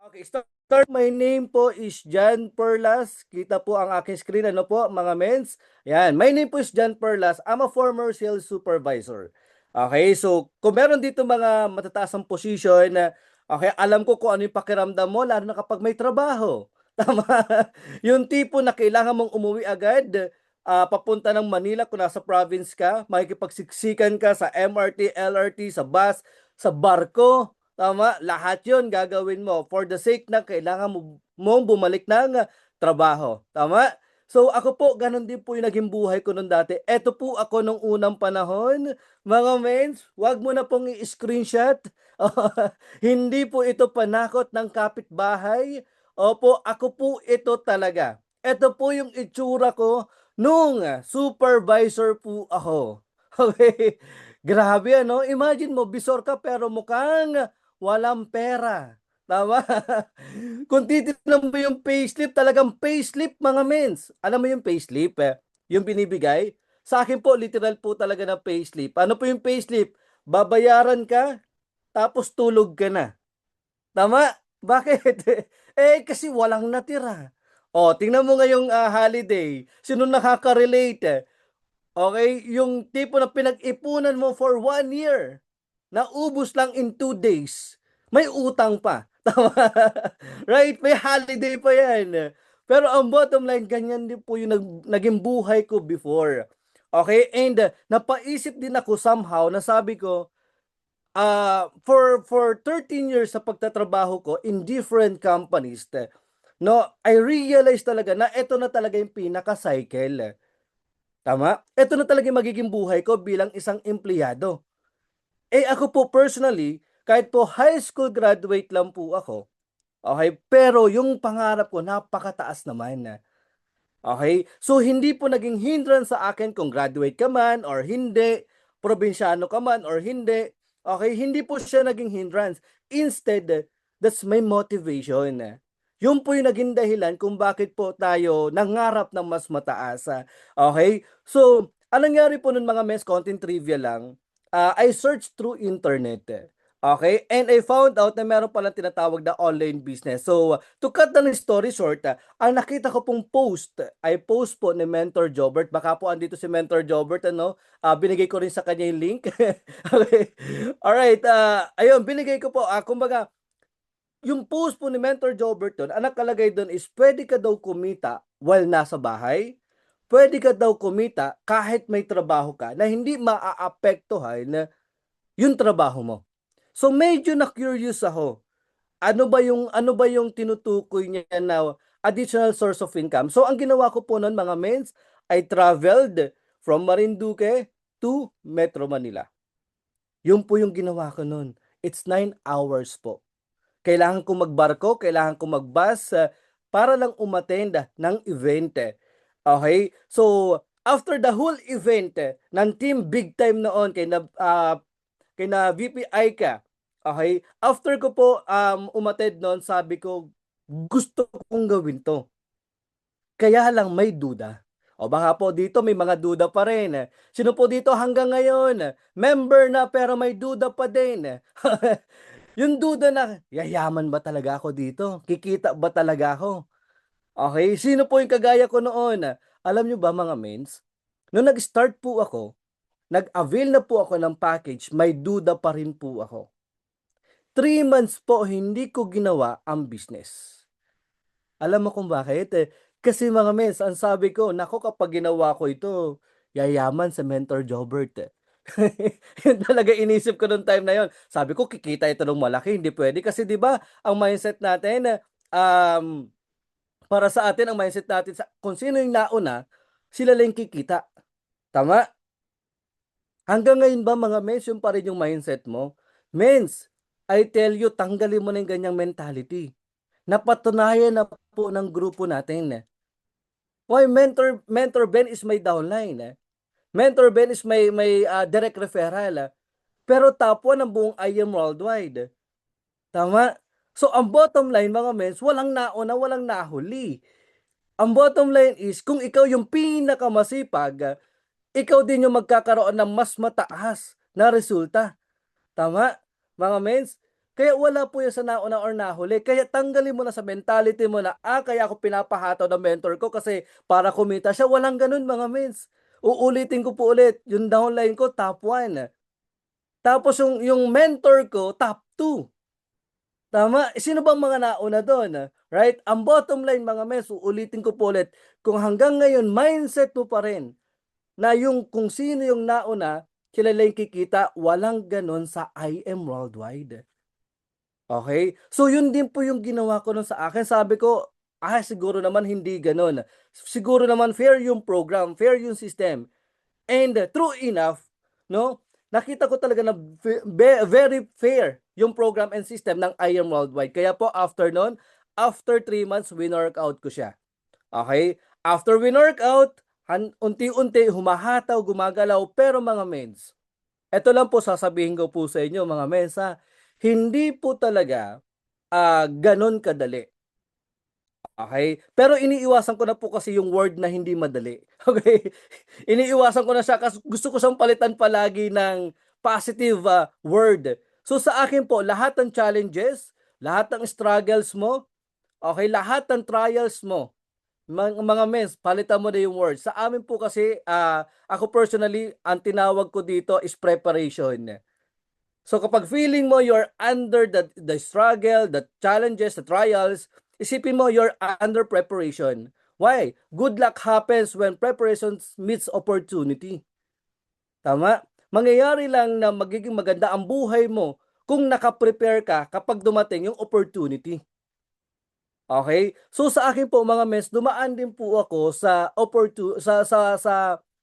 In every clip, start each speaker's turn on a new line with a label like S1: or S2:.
S1: Okay, start. My name po is John Perlas. Kita po ang aking screen. Ano po, mga mens? Yan. My name po is John Perlas. I'm a former sales supervisor. Okay, so kung meron dito mga matataas ang position na okay, alam ko kung ano yung pakiramdam mo, lalo na kapag may trabaho. Tama. Yung tipo na kailangan mong umuwi agad, papunta ng Manila kung nasa province ka, makikipagsiksikan ka sa MRT, LRT, sa bus, sa barko. Tama, lahat 'yon gagawin mo for the sake na kailangan mong bumalik ng trabaho, tama? So ako po gano'n din po 'yung naging buhay ko no'n dati. Eto po ako nung unang panahon, mga mens, 'wag mo na pong i-screenshot. Hindi po ito panakot ng kapitbahay. Opo, ako po ito talaga. Eto po 'yung itsura ko nung supervisor po ako. Okay, grabe ano, imagine mo bisor ka pero mukhang walang pera, tama? Kung titignan mo yung payslip, talagang payslip mga mens. Alam mo yung payslip, yung binibigay? Sa akin po, literal po talaga na payslip. Ano po yung payslip? Babayaran ka, tapos tulog ka na. Tama? Bakit? Kasi walang natira. Tingnan mo ngayong holiday. Sino nakaka-relate? Okay? Yung tipo na pinag-ipunan mo for 1 year. Naubos lang in 2 days. May utang pa. Tama? Right? May holiday pa yan. Pero ang bottom line, ganyan din po yung naging buhay ko before. Okay? And napaisip din ako somehow na sabi ko, for 13 years sa pagtatrabaho ko in different companies, no, I realized talaga na ito na talaga yung pinaka-cycle. Tama? Ito na talaga yung magiging buhay ko bilang isang empleyado. Ako po personally, kahit po high school graduate lang po ako, okay, pero yung pangarap ko napakataas naman. Okay? So hindi po naging hindrance sa akin kung graduate ka man or hindi, probinsyano ka man or hindi. Okay? Hindi po siya naging hindrance. Instead, that's my motivation. Yun po yung naging dahilan kung bakit po tayo nangarap ng mas mataas. Okay? So, anong nangyari po nun mga mes, content trivia lang. I searched through internet. Okay? And I found out na meron palang tinatawag na online business. So, to cut the story short, ang nakita ko pong post ay post po ni Mentor Jobert. Baka po andito si Mentor Jobert, ano? Binigay ko rin sa kanya yung link. Okay. Alright, ayun, binigay ko po. Kumbaga, yung post po ni Mentor Jobert doon, ang nakalagay doon is pwede ka daw kumita while nasa bahay. Pwede ka daw kumita kahit may trabaho ka na hindi maaapektuhan yung trabaho mo. So medyo na-curious ako. Ano ba yung tinutukoy niya na additional source of income? So ang ginawa ko po noon mga mens, I traveled from Marinduque to Metro Manila. Yun po yung ginawa ko noon. It's 9 hours po. Kailangan ko magbarko, kailangan ko magbus para lang umattend ng event. Okay? So after the whole event ng team big time noon kay na VP Aika. Okay? After ko po umattend noon, sabi ko, gusto kong gawin to. Kaya lang may duda. O baka po dito may mga duda pa rin. Sino po dito hanggang ngayon? Member na pero may duda pa din. Yung duda na, yayaman ba talaga ako dito? Kikita ba talaga ako? Okay, sino po yung kagaya ko noon? Alam nyo ba mga mens? Nung nag-start po ako, nag-avail na po ako ng package, may duda pa rin po ako. 3 months po hindi ko ginawa ang business. Alam mo kung bakit? Kasi mga mens, ang sabi ko, nako kapag ginawa ko ito, yayaman sa Mentor Jobert. Yun talaga inisip ko nung time na yon. Sabi ko, kikita ito ng malaki, hindi pwede. Kasi di ba ang mindset natin, para sa atin, ang mindset natin, kung sino yung nauna, sila lang kikita. Tama? Hanggang ngayon ba mga mens, yung pa rin yung mindset mo? Mens, I tell you, tanggalin mo na yung ganyang mentality. Napatunayan na po ng grupo natin. Why Mentor Ben is my downline. Mentor Ben is may direct referral. Pero top 1 ng buong IM worldwide. Tama? So ang bottom line mga mens, walang nauna, walang nahuli. Ang bottom line is kung ikaw yung pinakamasipag, ikaw din yung magkakaroon ng mas mataas na resulta. Tama? Mga mens? Kaya wala po yan sa nauna or nahuli. Kaya tanggalin mo na sa mentality mo na, kaya ako pinapahataw ng mentor ko kasi para kumita siya. Walang ganun mga mens. Uulitin ko po ulit, yung downline ko top 1. Tapos yung mentor ko top 2. Tama? Sino bang mga nauna doon? Right? Ang bottom line mga mens, uulitin ko po ulit, kung hanggang ngayon mindset mo pa rin na yung kung sino yung nauna, kilala yung kikita, walang ganon sa IM Worldwide. Okay? So yun din po yung ginawa ko nun sa akin. Sabi ko, siguro naman hindi ganon. Siguro naman fair yung program, fair yung system. And true enough, no? Nakita ko talaga na very fair yung program and system ng IM Worldwide. Kaya po after nun, after 3 months, winorkout ko siya. Okay? After winorkout, unti-unti humahataw, gumagalaw, pero mga mens, eto lang po sasabihin ko po sa inyo mga mens ha, hindi po talaga ganon kadali. Okay? Pero iniiwasan ko na po kasi yung word na hindi madali. Okay? Iniiwasan ko na siya kasi gusto ko siyang palitan palagi ng positive word. So sa akin po, lahat ng challenges, lahat ng struggles mo, okay, lahat ng trials mo, mga mens, palitan mo na yung word. Sa amin po kasi, ako personally, ang tinawag ko dito is preparation. So kapag feeling mo you're under the struggle, the challenges, the trials, isipin mo you're under preparation. Why? Good luck happens when preparation meets opportunity. Tama? Mangyayari lang na magiging maganda ang buhay mo kung nakaprepare ka kapag dumating yung opportunity. Okay? So sa akin po mga mens, dumaan din po ako sa sa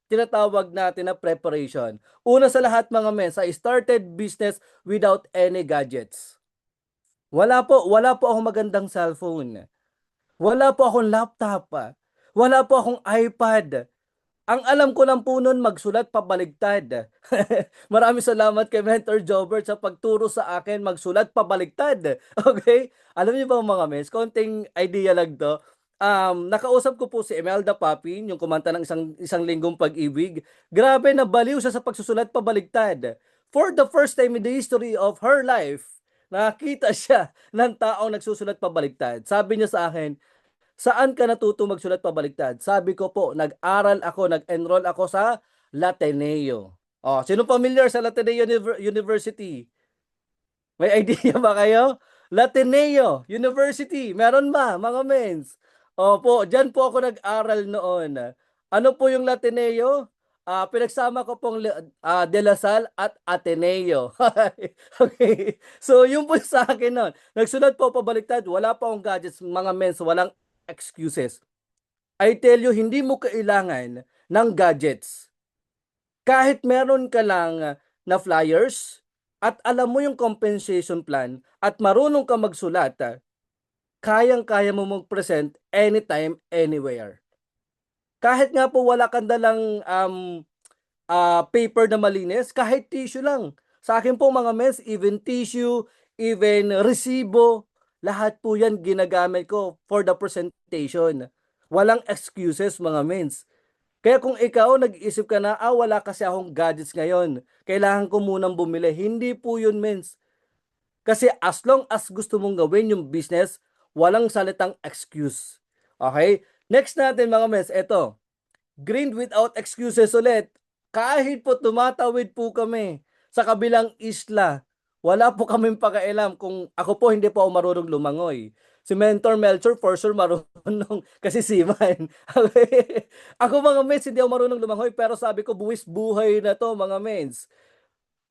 S1: tinatawag natin na preparation. Una sa lahat mga mens, I started business without any gadgets. Wala po akong magandang cellphone. Wala po akong laptop. Wala po akong iPad. Ang alam ko lang po nun magsulat pabaligtad. Maraming salamat kay Mentor Jobert sa pagturo sa akin magsulat pabaligtad. Okay? Alam niyo ba mga mes, konting idea lang to. Nakausap ko po si Imelda Papin, yung kumanta ng isang linggong pag-ibig. Grabe na baliw siya sa pagsusulat pabaligtad. For the first time in the history of her life, nakita siya ng taong nagsusulat pabaligtad. Sabi niya sa akin, saan ka natutong magsulat pabaliktad? Sabi ko po, nag-aral ako, nag-enroll ako sa Lateneo. Oh, sino familiar sa Lateneo University? May idea ba kayo? Lateneo University. Meron ba, mga mens? Opo, dyan po ako nag-aral noon. Ano po yung Lateneo? Pinagsama ko pong De La Salle at Ateneo. Okay. So, yun po sa akin noon. Nagsulat po pabaliktad. Wala pa akong gadgets, mga mens. Walang excuses. I tell you, hindi mo kailangan ng gadgets. Kahit meron ka lang na flyers at alam mo yung compensation plan at marunong ka magsulat, kayang-kaya mo mag-present anytime, anywhere. Kahit nga po wala kang dalang paper na malinis, kahit tissue lang. Sa akin po mga mens, even tissue, even resibo, lahat po yan ginagamit ko for the presentation. Walang excuses mga mens. Kaya kung ikaw nag-iisip ka na, wala kasi akong gadgets ngayon, kailangan ko munang bumili. Hindi po yun mens. Kasi as long as gusto mong gawin yung business, walang salitang excuse. Okay? Next natin mga mens, eto. Green without excuses ulit. Kahit po tumatawid po kami sa kabilang isla, wala po kaming pakialam kung ako po hindi po ako marunong lumangoy. Si Mentor Melchor for sure marunong kasi seaman. Okay? Ako mga mens, hindi ako marunong lumangoy pero sabi ko buwis buhay na to mga mens.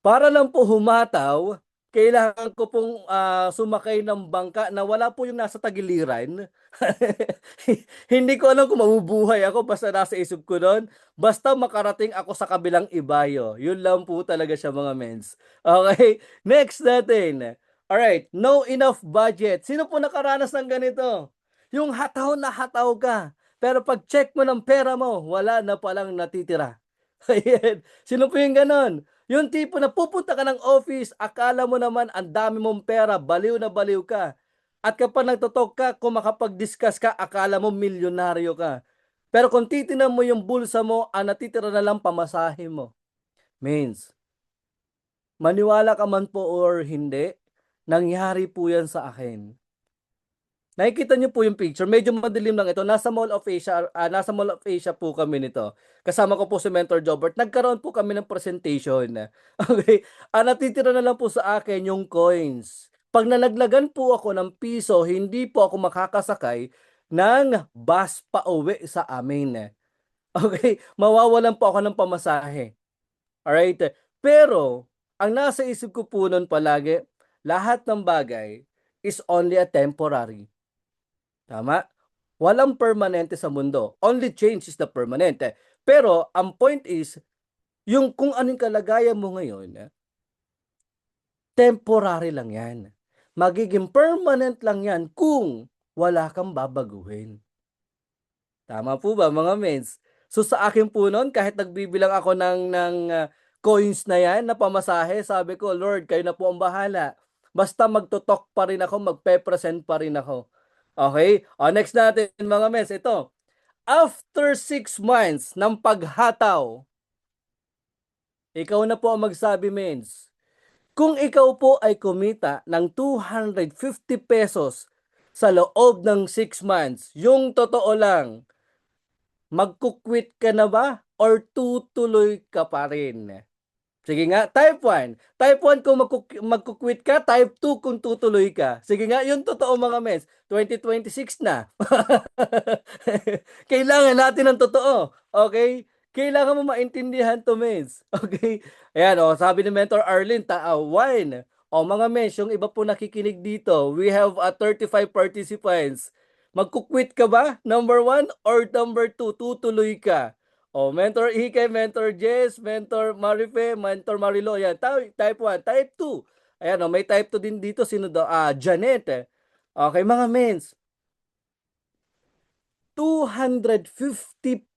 S1: Para lang po humataw, kailangan ko pong sumakay ng bangka na wala po yung nasa tagiliran. Hindi ko alam kung mabubuhay ako basta nasa isip ko doon. Basta makarating ako sa kabilang ibayo. Yun lang po talaga siya mga mens. Okay, next natin. Alright, no enough budget. Sino po nakaranas ng ganito? Yung hataw na hataw ka. Pero pag check mo ng pera mo, wala na palang natitira. Ayan. Sino po yung ganon? Yung tipo na pupunta ka ng office, akala mo naman ang dami mong pera, baliw na baliw ka. At kapag nagtotalk ka, kung makapag-discuss ka, akala mo milyonaryo ka. Pero kung titingnan mo yung bulsa mo, ang natitira na lang pamasahe mo. Means, maniwala ka man po or hindi, Nangyari po yan sa akin. Nakikita niyo po yung picture, medyo madilim lang ito. Nasa Mall of Asia po kami nito. Kasama ko po si Mentor Jobert. Nagkaroon po kami ng presentation. Okay? Natitira na lang po sa akin yung coins. Pag nalaglagan po ako ng piso, hindi po ako makakasakay ng bus pa uwi sa amin. Okay? Mawawalan po ako ng pamasahe. Alright? Pero, ang nasa isip ko po nun palagi, lahat ng bagay is only a temporary. Tama? Walang permanente sa mundo. Only change is the permanente. Pero, ang point is, yung kung anong kalagayan mo ngayon, temporary lang yan. Magiging permanent lang yan kung wala kang babaguhin. Tama po ba mga mens? So sa akin po noon, kahit nagbibilang ako ng coins na yan, na pamasahe, sabi ko, Lord, kayo na po ang bahala. Basta magtotok pa rin ako, magpe-present pa rin ako. Okay? O, next natin mga mens, ito. After 6 months ng paghataw, ikaw na po ang magsabi, mens. Kung ikaw po ay kumita ng 250 pesos sa loob ng 6 months, yung totoo lang, magkukwit ka na ba or tutuloy ka pa rin? Sige nga, type 1. Type 1 kung magkukwit ka, type 2 kung tutuloy ka. Sige nga, yung totoo mga mens. 2026 na. Kailangan natin ng totoo. Okay? Kailangan mo maintindihan to, mens. Okay? Ayan, sabi ni Mentor Arlene, wine. Mga mens, yung iba po nakikinig dito, we have 35 participants. Magkukwit ka ba? Number 1 or number 2, tutuloy ka? Mentor Ike, Mentor Jess, Mentor Marife, Mentor Marilo. Yan, type 1, type 2. Ayan, may type 2 din dito. Sino daw? Janet. Okay, mga mens. 250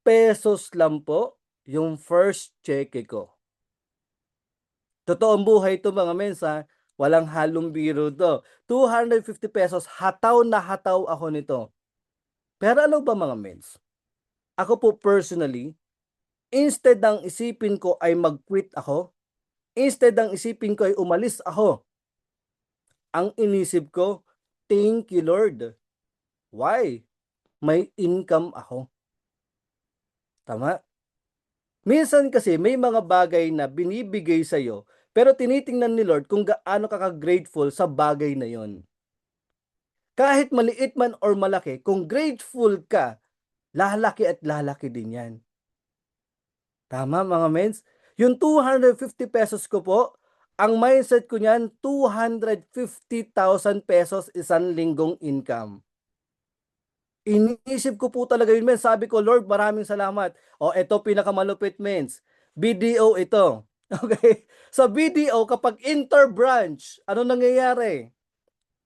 S1: pesos lang po yung first check ko. Totoong buhay to mga mens ha. Walang halong biro to. 250 pesos, hataw na hataw ako nito. Pero alam ba mga mens? Ako po personally, instead ng isipin ko ay mag-quit ako, instead ng isipin ko ay umalis ako, ang inisip ko, thank you Lord. Why? May income ako. Tama? Minsan kasi may mga bagay na binibigay sa'yo, pero tinitingnan ni Lord kung gaano ka grateful sa bagay na yon. Kahit maliit man or malaki, kung grateful ka, lalaki at lalaki din yan. Tama mga mens? Yung 250 pesos ko po, ang mindset ko niyan, 250,000 pesos isang linggong income. Inisip ko po talaga yun, mens. Sabi ko, Lord, maraming salamat. Ito pinakamalupit, mens. BDO ito. Okay? Sa BDO, kapag inter-branch, ano nangyayari?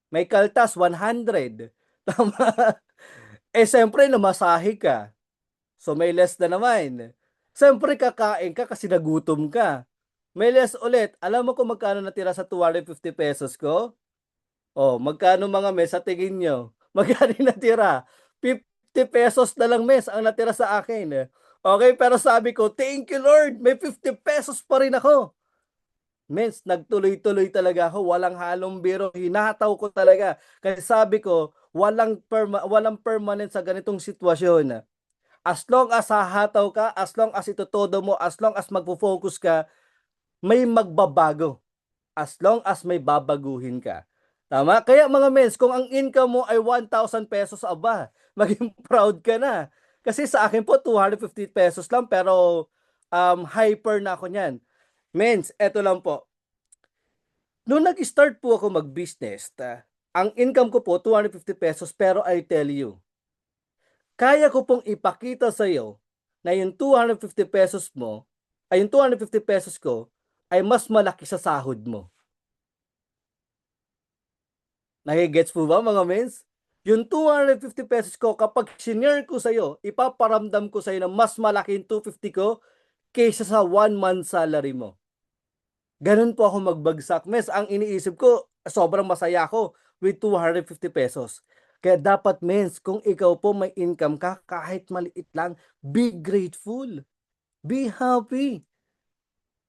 S1: May kaltas, 100. Tama? Siyempre, namasahe ka. So, may less na naman. Siyempre, kakain ka kasi nagutom ka. May less ulit. Alam mo kung magkano natira sa 250 pesos ko? Magkano mga mes sa tingin nyo? Magkano natira? 50 pesos na lang mes ang natira sa akin. Okay, pero sabi ko, thank you Lord, may 50 pesos pa rin ako. Mes, nagtuloy-tuloy talaga ako, walang halong biro, hinataw ko talaga. Kasi sabi ko, walang permanent sa ganitong sitwasyon. As long as hahataw ka, as long as itutodo mo, as long as magfo-focus ka, may magbabago. As long as may babaguhin ka. Tama? Kaya mga mens, kung ang income mo ay 1,000 pesos, aba, maging proud ka na. Kasi sa akin po, 250 pesos lang, pero hyper na ako niyan. Mens, eto lang po. Noong nag-start po ako mag-business, ang income ko po, 250 pesos, pero I tell you, kaya ko pong ipakita sa iyo na yung 250 pesos mo, ay yung 250 pesos ko, ay mas malaki sa sahod mo. Nagigets po ba mga mens? Yung 250 pesos ko, kapag senior ko sa'yo, ipaparamdam ko sa'yo na mas malaki yung 250 ko kaysa sa 1 month salary mo. Ganun po ako magbagsak. Mes, ang iniisip ko, sobrang masaya ako with 250 pesos. Kaya dapat, mens, kung ikaw po may income ka, kahit maliit lang, be grateful. Be happy.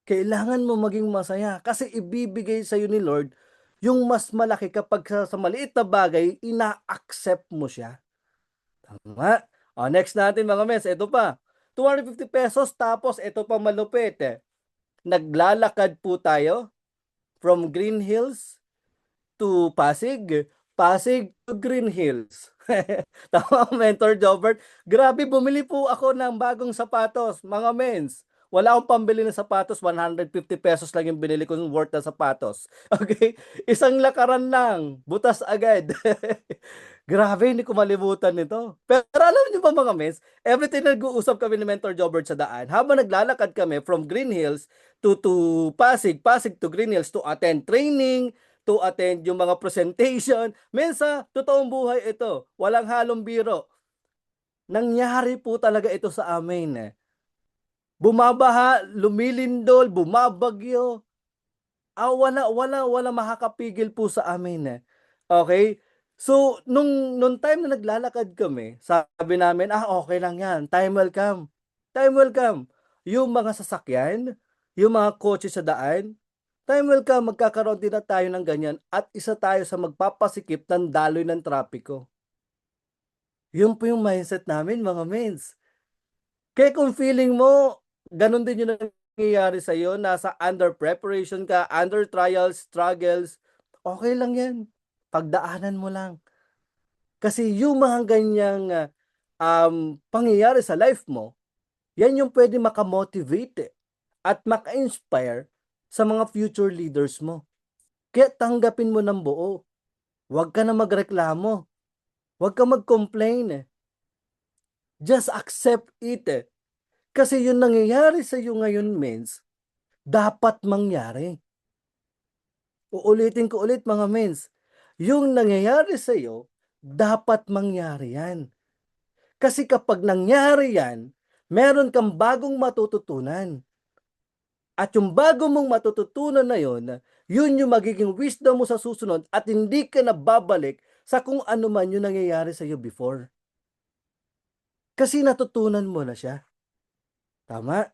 S1: Kailangan mo maging masaya kasi ibibigay sa'yo ni Lord Yung mas malaki kapag sa maliit na bagay, ina-accept mo siya. Tama. O, next natin mga mes, ito pa. 250 pesos tapos ito pa malupit eh. Naglalakad po tayo from Green Hills to Pasig. Pasig to Green Hills. Tama, Mentor Jobert. Grabe, bumili po ako ng bagong sapatos, mga mens. Wala akong pambili ng sapatos, 150 pesos lang yung binili ko ng worth na sapatos. Okay? Isang lakaran lang, butas agad. Grabe, hindi ko malimutan nito. Pero alam niyo ba mga mens, every time nag-uusap kami ni Mentor Jobert sa daan, habang naglalakad kami from Green Hills to Pasig, Pasig to Green Hills to attend training, to attend yung mga presentation. Mensa, totoong buhay ito. Walang halong biro. Nangyari po talaga ito sa amin. Bumabaha, lumilindol, bumabagyo. Wala makakapigil po sa amin. Okay? So, nung time na naglalakad kami, sabi namin, okay lang yan. Time will come. Time will come. Yung mga sasakyan, yung mga kotse sa daan, time will come, magkakaroon din na tayo ng ganyan at isa tayo sa magpapasikip ng daloy ng trapiko. Yun po yung mindset namin, mga mens. Kaya kung feeling mo, ganun din yung nangyayari sa'yo, nasa under preparation ka, under trials, struggles, okay lang yan. Pagdaanan mo lang. Kasi yung mga ganyang pangyayari sa life mo, yan yung pwede makamotivate at maka-inspire sa mga future leaders mo. Kaya tanggapin mo ng buo. Huwag ka na magreklamo. Huwag ka mag-complain. Just accept it. Kasi yung nangyayari sa iyo ngayon, mens, dapat mangyari. Uulitin ko ulit mga mens. Yung nangyayari sa iyo, dapat mangyari yan. Kasi kapag nangyari yan, meron kang bagong matututunan. At yung bago mong matututunan na yun yung magiging wisdom mo sa susunod at hindi ka na babalik sa kung ano man yung nangyayari sa iyo before. Kasi natutunan mo na siya. Tama?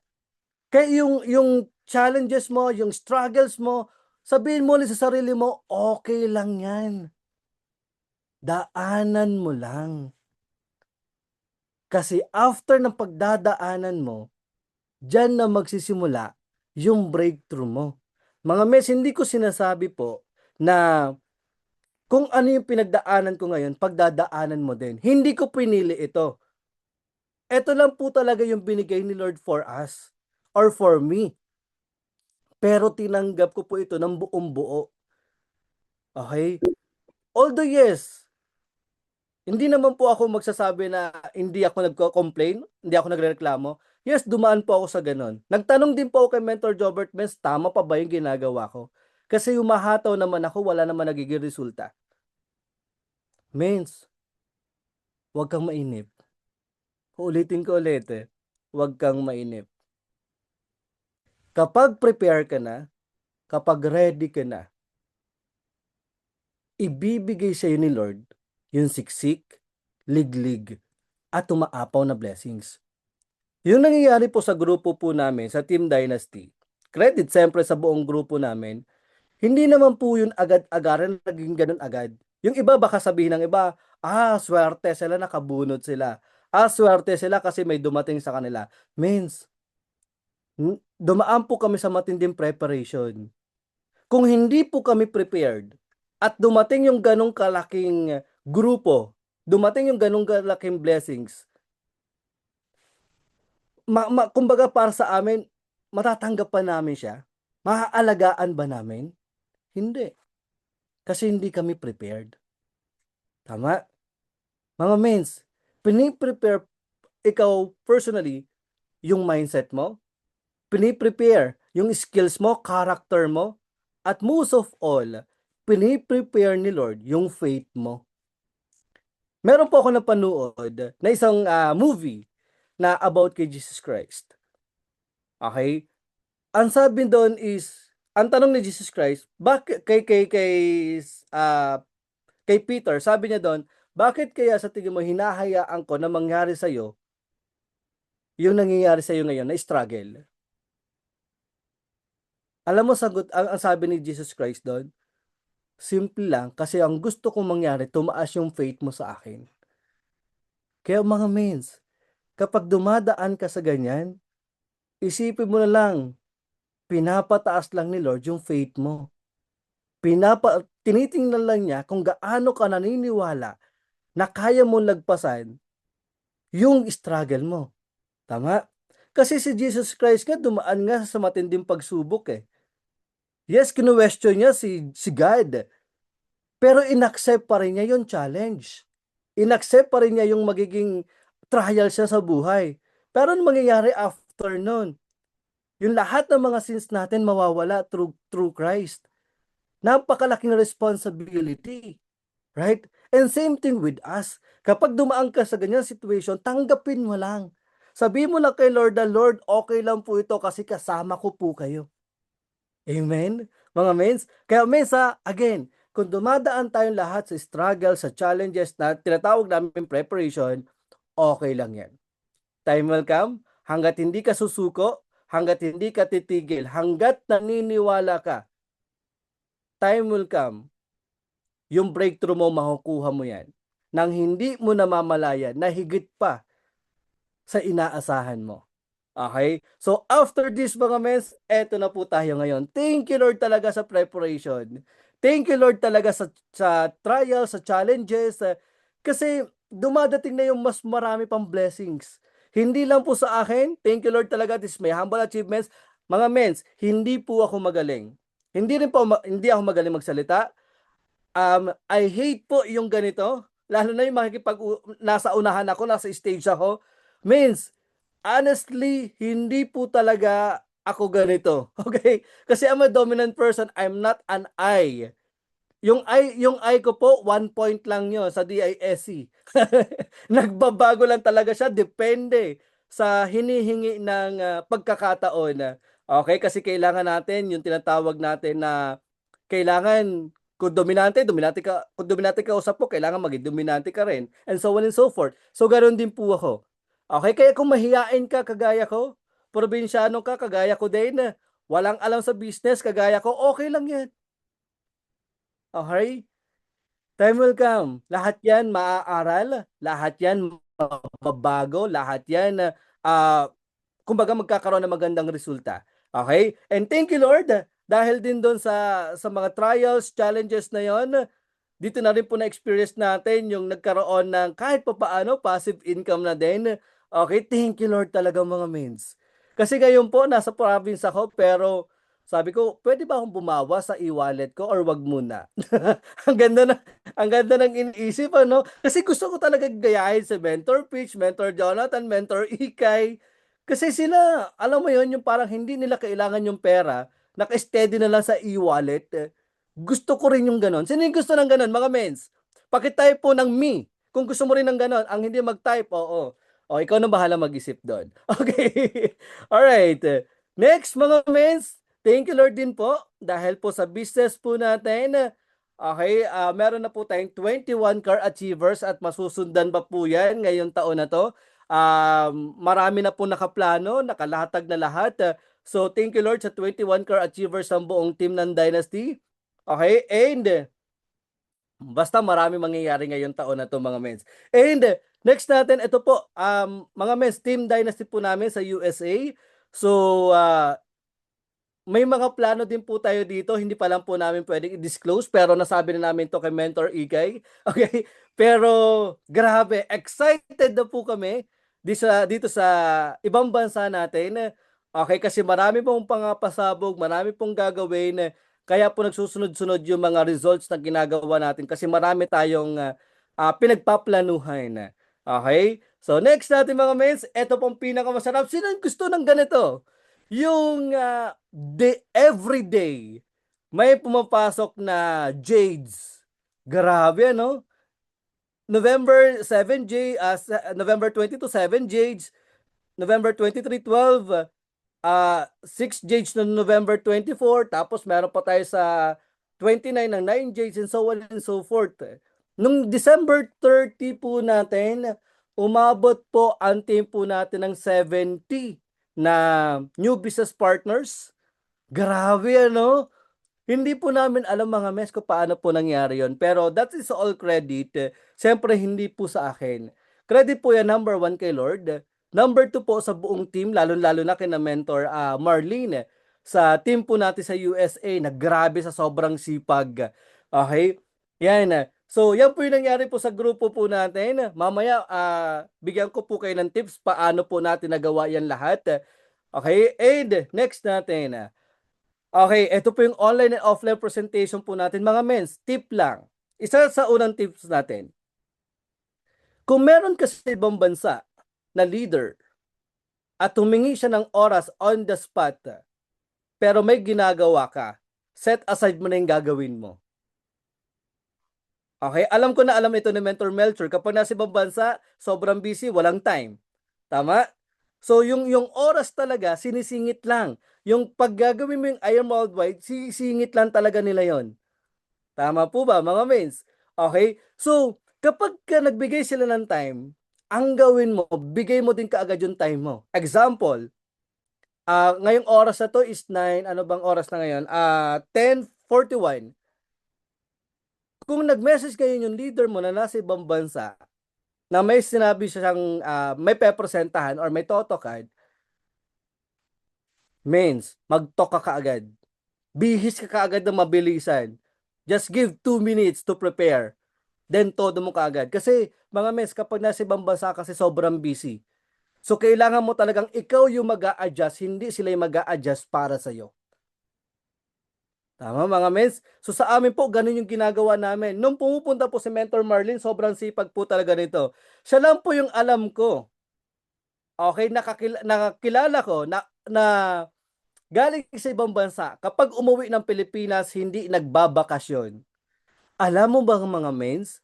S1: Kaya yung challenges mo, yung struggles mo, sabihin mo ulit sa sarili mo, okay lang yan. Daanan mo lang. Kasi after ng pagdadaanan mo, dyan na magsisimula yung breakthrough mo. Mga mes, hindi ko sinasabi po na kung ano yung pinagdaanan ko ngayon, pagdadaanan mo din. Hindi ko pinili ito. Ito lang po talaga yung binigay ni Lord for us or for me. Pero tinanggap ko po ito ng buong buo. Okay? Although yes, hindi naman po ako magsasabi na hindi ako nagko-complain, hindi ako nagrereklamo. Yes, dumaan po ako sa ganun. Nagtanong din po ako kay Mentor Jobert, Mens, tama pa ba yung ginagawa ko? Kasi humahataw naman ako, wala naman nagiging resulta. Mens, huwag kang mainip. Ulitin ko ulit huwag kang mainip. Kapag prepare ka na, kapag ready ka na, ibibigay sa iyo ni Lord yung siksik, liglig, at umaapaw na blessings. Yung nangyayari po sa grupo po namin, sa Team Dynasty, credit siyempre sa buong grupo namin, hindi naman po yun agad-agaran naging ganun agad. Yung iba baka sabihin ng iba, swerte sila, nakabunot sila. Swerte sila kasi may dumating sa kanila. Means, dumaan po kami sa matinding preparation. Kung hindi po kami prepared at dumating yung ganong kalaking grupo, dumating yung ganong kalaking blessings, kumbaga para sa amin, matatanggap pa namin siya? Maaalagaan ba namin? Hindi. Kasi hindi kami prepared. Tama? Mga mens, piniprepare ikaw personally yung mindset mo, piniprepare yung skills mo, character mo, at most of all, piniprepare ni Lord yung faith mo. Meron po ako napanood na isang movie na about kay Jesus Christ. Okay? Ang sabi doon is, ang tanong ni Jesus Christ, bakit uh, kay Peter, sabi niya doon, bakit kaya sa tingin mo hinahayaan ko na mangyari sa iyo yung nangyayari sa iyo ngayon na struggle? Alam mo sagot ang sabi ni Jesus Christ doon, Simple lang kasi ang gusto kong mangyari tumaas yung faith mo sa akin. Kaya mga mens, kapag dumadaan ka sa ganyan, isipin mo na lang, pinapataas lang ni Lord yung faith mo. Tinitingnan lang niya kung gaano ka naniniwala na kaya mong lagpasan yung struggle mo. Tama? Kasi si Jesus Christ nga dumaan nga sa matinding pagsubok eh. Yes, kinu-question niya si God. Pero inaccept pa rin niya yung challenge. Inaccept pa rin niya yung magiging trial siya sa buhay. Pero ano mangyayari after nun? Yung lahat ng mga sins natin mawawala through Christ. Napakalaking responsibility. Right? And same thing with us. Kapag dumaan ka sa ganyan situation, tanggapin mo lang. Sabihin mo lang kay Lord na, Lord, okay lang po ito kasi kasama ko po kayo. Amen? Mga mens. Kaya mensa, again, kung dumadaan tayong lahat sa struggle, sa challenges na tinatawag namin preparation, okay lang yan. Time will come, hanggat hindi ka susuko, hanggat hindi ka titigil, hanggat naniniwala ka, time will come, yung breakthrough mo, makukuha mo yan. Nang hindi mo namamalayan na higit pa sa inaasahan mo. Okay? So, after this mga mens, eto na po tayo ngayon. Thank you Lord talaga sa preparation. Thank you Lord talaga sa trials, sa challenges. Kasi dumadating na yung mas marami pang blessings. Hindi lang po sa akin. Thank you Lord talaga. This is my humble achievements. Mga mens, hindi po ako magaling. Hindi ako magaling magsalita. I hate po yung ganito. Lalo na yung nasa unahan ako, nasa stage ako. Means, honestly, hindi po talaga ako ganito. Okay? Kasi I'm a dominant person. I'm not an I. Yung I ko po, 1 point lang yun sa DISC. Nagbabago lang talaga siya. Depende sa hinihingi ng pagkakataon. Okay? Kasi kailangan natin yung tinatawag natin na kailangan kung dominante ka, kung dominante ka usap po, kailangan maging dominante ka rin. And so on and so forth. So, ganoon din po ako. Okay, kaya kung mahiyain ka, kagaya ko, probinsyano ka, kagaya ko din, walang alam sa business, kagaya ko, okay lang yan. Okay? Time will come. Lahat yan maaaral, lahat yan mababago, lahat yan, kumbaga magkakaroon ng magandang resulta. Okay? And thank you Lord dahil din doon sa mga trials, challenges na yon, dito na rin po na-experience natin yung nagkaroon ng kahit pa paano passive income na din. Okay, thank you Lord talaga mga mens. Kasi ngayon po nasa province ako pero sabi ko, pwede ba akong bumawa sa e-wallet ko or wag muna? ang ganda na ang ganda ng iniisip ano kasi gusto ko talaga gayahin si Mentor Pitch, Mentor Jonathan, Mentor Ikay. Kasi sila, alam mo yon yung parang hindi nila kailangan yung pera, naka-steady na lang sa e-wallet. Gusto ko rin yung ganon. Sino yung gusto ng ganon, mga mens? Pakitype po ng me. Kung gusto mo rin ng ganon, ang hindi mag-type, oo. O, ikaw na bahala mag-isip doon. Okay. Alright. Next, mga mens, thank you Lord din po dahil po sa business po natin. Okay, meron na po tayong 21 car achievers at masusundan pa po yan ngayong taon na to. Marami na po nakaplano, nakalatag na lahat. So thank you Lord sa 21 car achievers ng buong team ng Dynasty. Okay, and basta marami mangyayari ngayong taon na to mga mens. And next natin, ito po, mga mens, Team Dynasty po namin sa USA. So, may mga plano din po tayo dito, hindi pa lang po namin pwedeng i-disclose, pero nasabi na namin to kay Mentor Ikay. Okay? Pero, grabe, excited na po kami dito sa ibang bansa natin. Okay, kasi marami pong pangapasabog, marami pong gagawin. Kaya po nagsusunod-sunod yung mga results na ginagawa natin kasi marami tayong pinagpaplanuhan. Okay? So next natin mga mens, ito pong pinakamasarap. Sino yung gusto ng ganito? Yung everyday may pumapasok na Jades. Grabe ano? November 7 J November 22 7 Jades, November 23 12 6 Jades no November 24, tapos meron pa tayo sa 29 ng 9 Jades and so on and so forth. Nung December 30 po natin, umabot po ang team po natin ng 70 na new business partners. Grabe ano? Hindi po namin alam mga mes kung paano po nangyari yon. Pero that is all credit. Siyempre hindi po sa akin. Credit po yan number one kay Lord. Number two po sa buong team, lalo-lalo na kina mentor Marlene. Sa team po natin sa USA, na grabe sa sobrang sipag. Okay? Yan. So, yan po yung nangyari po sa grupo po natin. Mamaya, bigyan ko po kayo ng tips paano po natin nagawa yan lahat. Okay? And next natin. Okay, ito po yung online and offline presentation po natin mga mens. Tip lang. Isa sa unang tips natin. Kung meron ka sa ibang bansa na leader at humingi siya ng oras on the spot, pero may ginagawa ka, set aside mo na yung gagawin mo. Okay, alam ko na alam ito ni Mentor Melcher. Kapag nasa ibang bansa, sobrang busy, walang time. Tama? So yung oras talaga, sinisingit lang. Yung paggagawin mo yung Iron Worldwide, sisingit lang talaga nila yon. Tama po ba mga mains? Okay? So, kapag ka nagbigay sila ng time, ang gawin mo, bigay mo din kaagad yung time mo. Example, ngayong oras na to is 9, ano bang oras na ngayon? 10:41. Kung nag-message kayo yung leader mo na nasa ibang bansa, na may sinabi siyang may pepresentahan or may totokad, means mag-talk ka kaagad. Bihis ka kaagad na mabilisan. Just give 2 minutes to prepare. Then todo mo kaagad. Kasi mga mes, kapag nasa ibang bansa kasi sobrang busy. So kailangan mo talagang ikaw yung mag-a-adjust, hindi sila yung mag-a-adjust para sa'yo. Tama mga mens? So sa amin po, ganun yung ginagawa namin. Nung pumupunta po si Mentor Marlin, sobrang sipag po talaga nito. Siya lang po yung alam ko. Okay, nakakilala ko na galing sa ibang bansa. Kapag umuwi ng Pilipinas, hindi nagbabakasyon. Alam mo ba mga mens?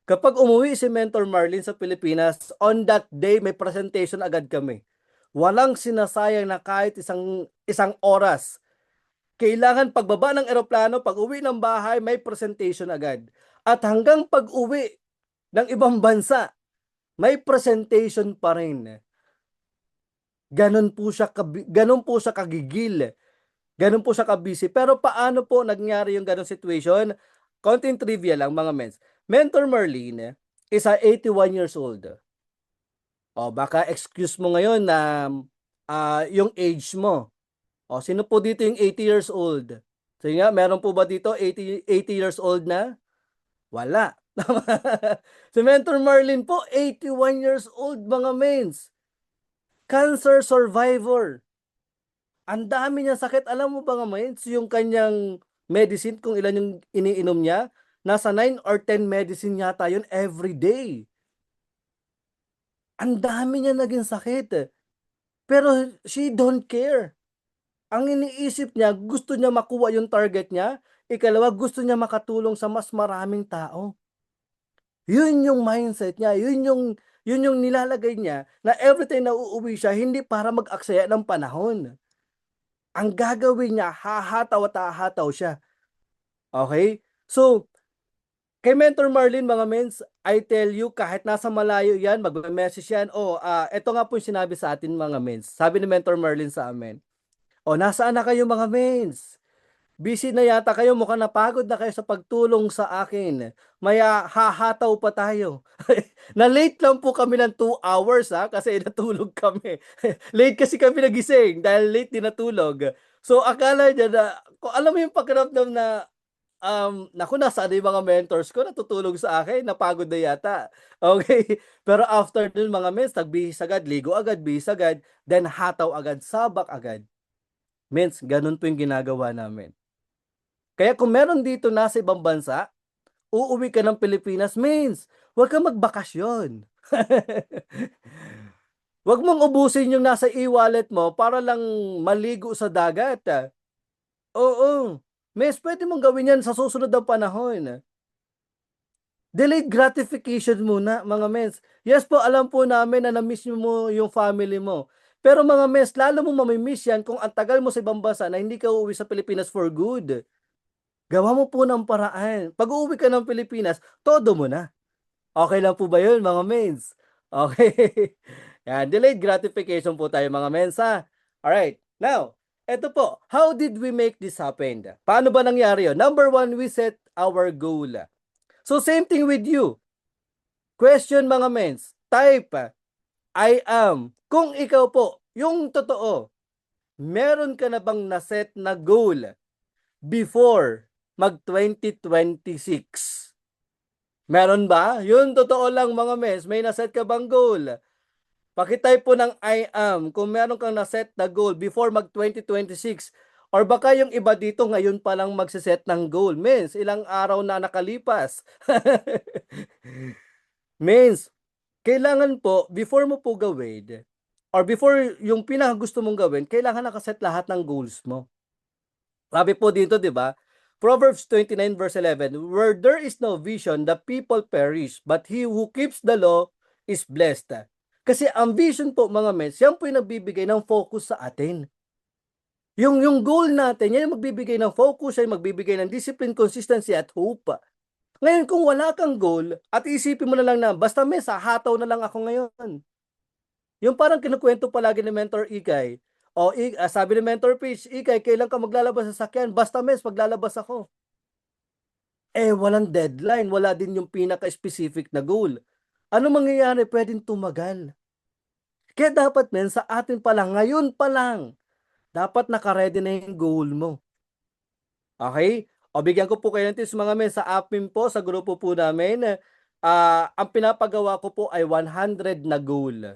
S1: Kapag umuwi si Mentor Marlin sa Pilipinas, on that day may presentation agad kami. Walang sinasayang na kahit isang oras. Kailangan pagbaba ng eroplano, pag-uwi ng bahay, may presentation agad. At hanggang pag-uwi ng ibang bansa, may presentation pa rin. Ganun po siya kagigil. Ganun po siya kabisi. Pero paano po nangyari yung ganung situation? Konting trivia lang mga mens. Mentor Marlene is 81 years old. O baka excuse mo ngayon na yung age mo. O sino po dito yung 80 years old? Sige nga, meron po ba dito 80 years old na? Wala. Si Mentor Marlene po, 81 years old mga mens. Cancer survivor. Ang dami niyang sakit. Alam mo ba nga mens, yung kanyang medicine, kung ilan yung iniinom niya, nasa 9 or 10 medicine yata yun every day. Ang dami niya naging sakit. Pero she don't care. Ang iniisip niya, gusto niya makuha yung target niya. Ikalawa, gusto niya makatulong sa mas maraming tao. Yun yung mindset niya. Yun yung nilalagay niya na everytime na uuwi siya, hindi para mag-aksaya ng panahon. Ang gagawin niya, hahataw at hahataw siya. Okay? So, kay Mentor Marlin mga mens, I tell you, kahit nasa malayo yan, mag-message yan. Ito nga po yung sinabi sa atin mga mens. Sabi ni Mentor Marlin sa amin, nasaan na kayo mga mens? Busy na yata kayo, mukhang napagod na kayo sa pagtulong sa akin. Maya hahataw pa tayo. Na-late lang po kami ng 2 hours kasi natulog kami. Late kasi kami nagising dahil late din natulog. So akala niya na, kung alam mo yung pakiramdam na, naku, nasaan yung mga mentors ko, natutulog sa akin, napagod na yata. Okay, pero after dun mga mens, nagbihis agad, ligo agad, bihis agad, then hataw agad, sabak agad. Mens, ganun po yung ginagawa namin. Kaya kung meron dito nasa ibang bansa, uuwi ka ng Pilipinas, means huwag kang magbakasyon. Huwag mong ubusin yung nasa e-wallet mo para lang maligo sa dagat. Oo. Mes, pwede mong gawin yan sa susunod na panahon. Delayed gratification muna, mga mens. Yes po, alam po namin na na-miss mo yung family mo. Pero mga mens, lalo mo mamimiss yan kung ang tagal mo sa ibang bansa na hindi ka uuwi sa Pilipinas for good. Gawa mo po ng paraan. Pag uuwi ka ng Pilipinas, todo mo na. Okay lang po ba yun, mga mens? Okay. Yan, delayed gratification po tayo, mga mens, ha? Alright. Now, Eto po, how did we make this happen? Paano ba nangyari yun? Number one, we set our goal. So same thing with you. Question mga mens, type, I am. Kung ikaw po, yung totoo, meron ka na bang naset na goal before mag 2026? Meron ba? Yun, totoo lang mga mens, may naset ka bang goal? Pakitype po ng I am kung meron kang naset na goal before mag 2026. Or baka yung iba dito ngayon pa lang magsiset ng goal. Mens, ilang araw na nakalipas. Mens, kailangan po, before mo po gawin, or before yung pinakagusto mong gawin, kailangan nakaset lahat ng goals mo. Sabi po dito, di ba? Proverbs 29 verse 11, where there is no vision, the people perish, but he who keeps the law is blessed. Kasi ang vision po mga mens, yan po yung nagbibigay ng focus sa atin. Yung goal natin, yan yung magbibigay ng focus, yan yung magbibigay ng discipline, consistency at hope. Ngayon, kung wala kang goal, at isipin mo na lang na, basta mes, hataw na lang ako ngayon. Yung parang kinukwento palagi ni Mentor Ikay, o sabi ni Mentor Peach, Ikay, kailan ka maglalabas sa sakyan? Basta mes, maglalabas ako. Walang deadline, wala din yung pinaka-specific na goal. Ano mangyayari? Pwedeng tumagal. Kaya dapat men, sa atin pa lang, ngayon pa lang, dapat nakaredy na yung goal mo. Okay? O bigyan ko po kayo ng tips mga men, sa APIM po, sa grupo po namin, ang pinapagawa ko po ay 100 na goal.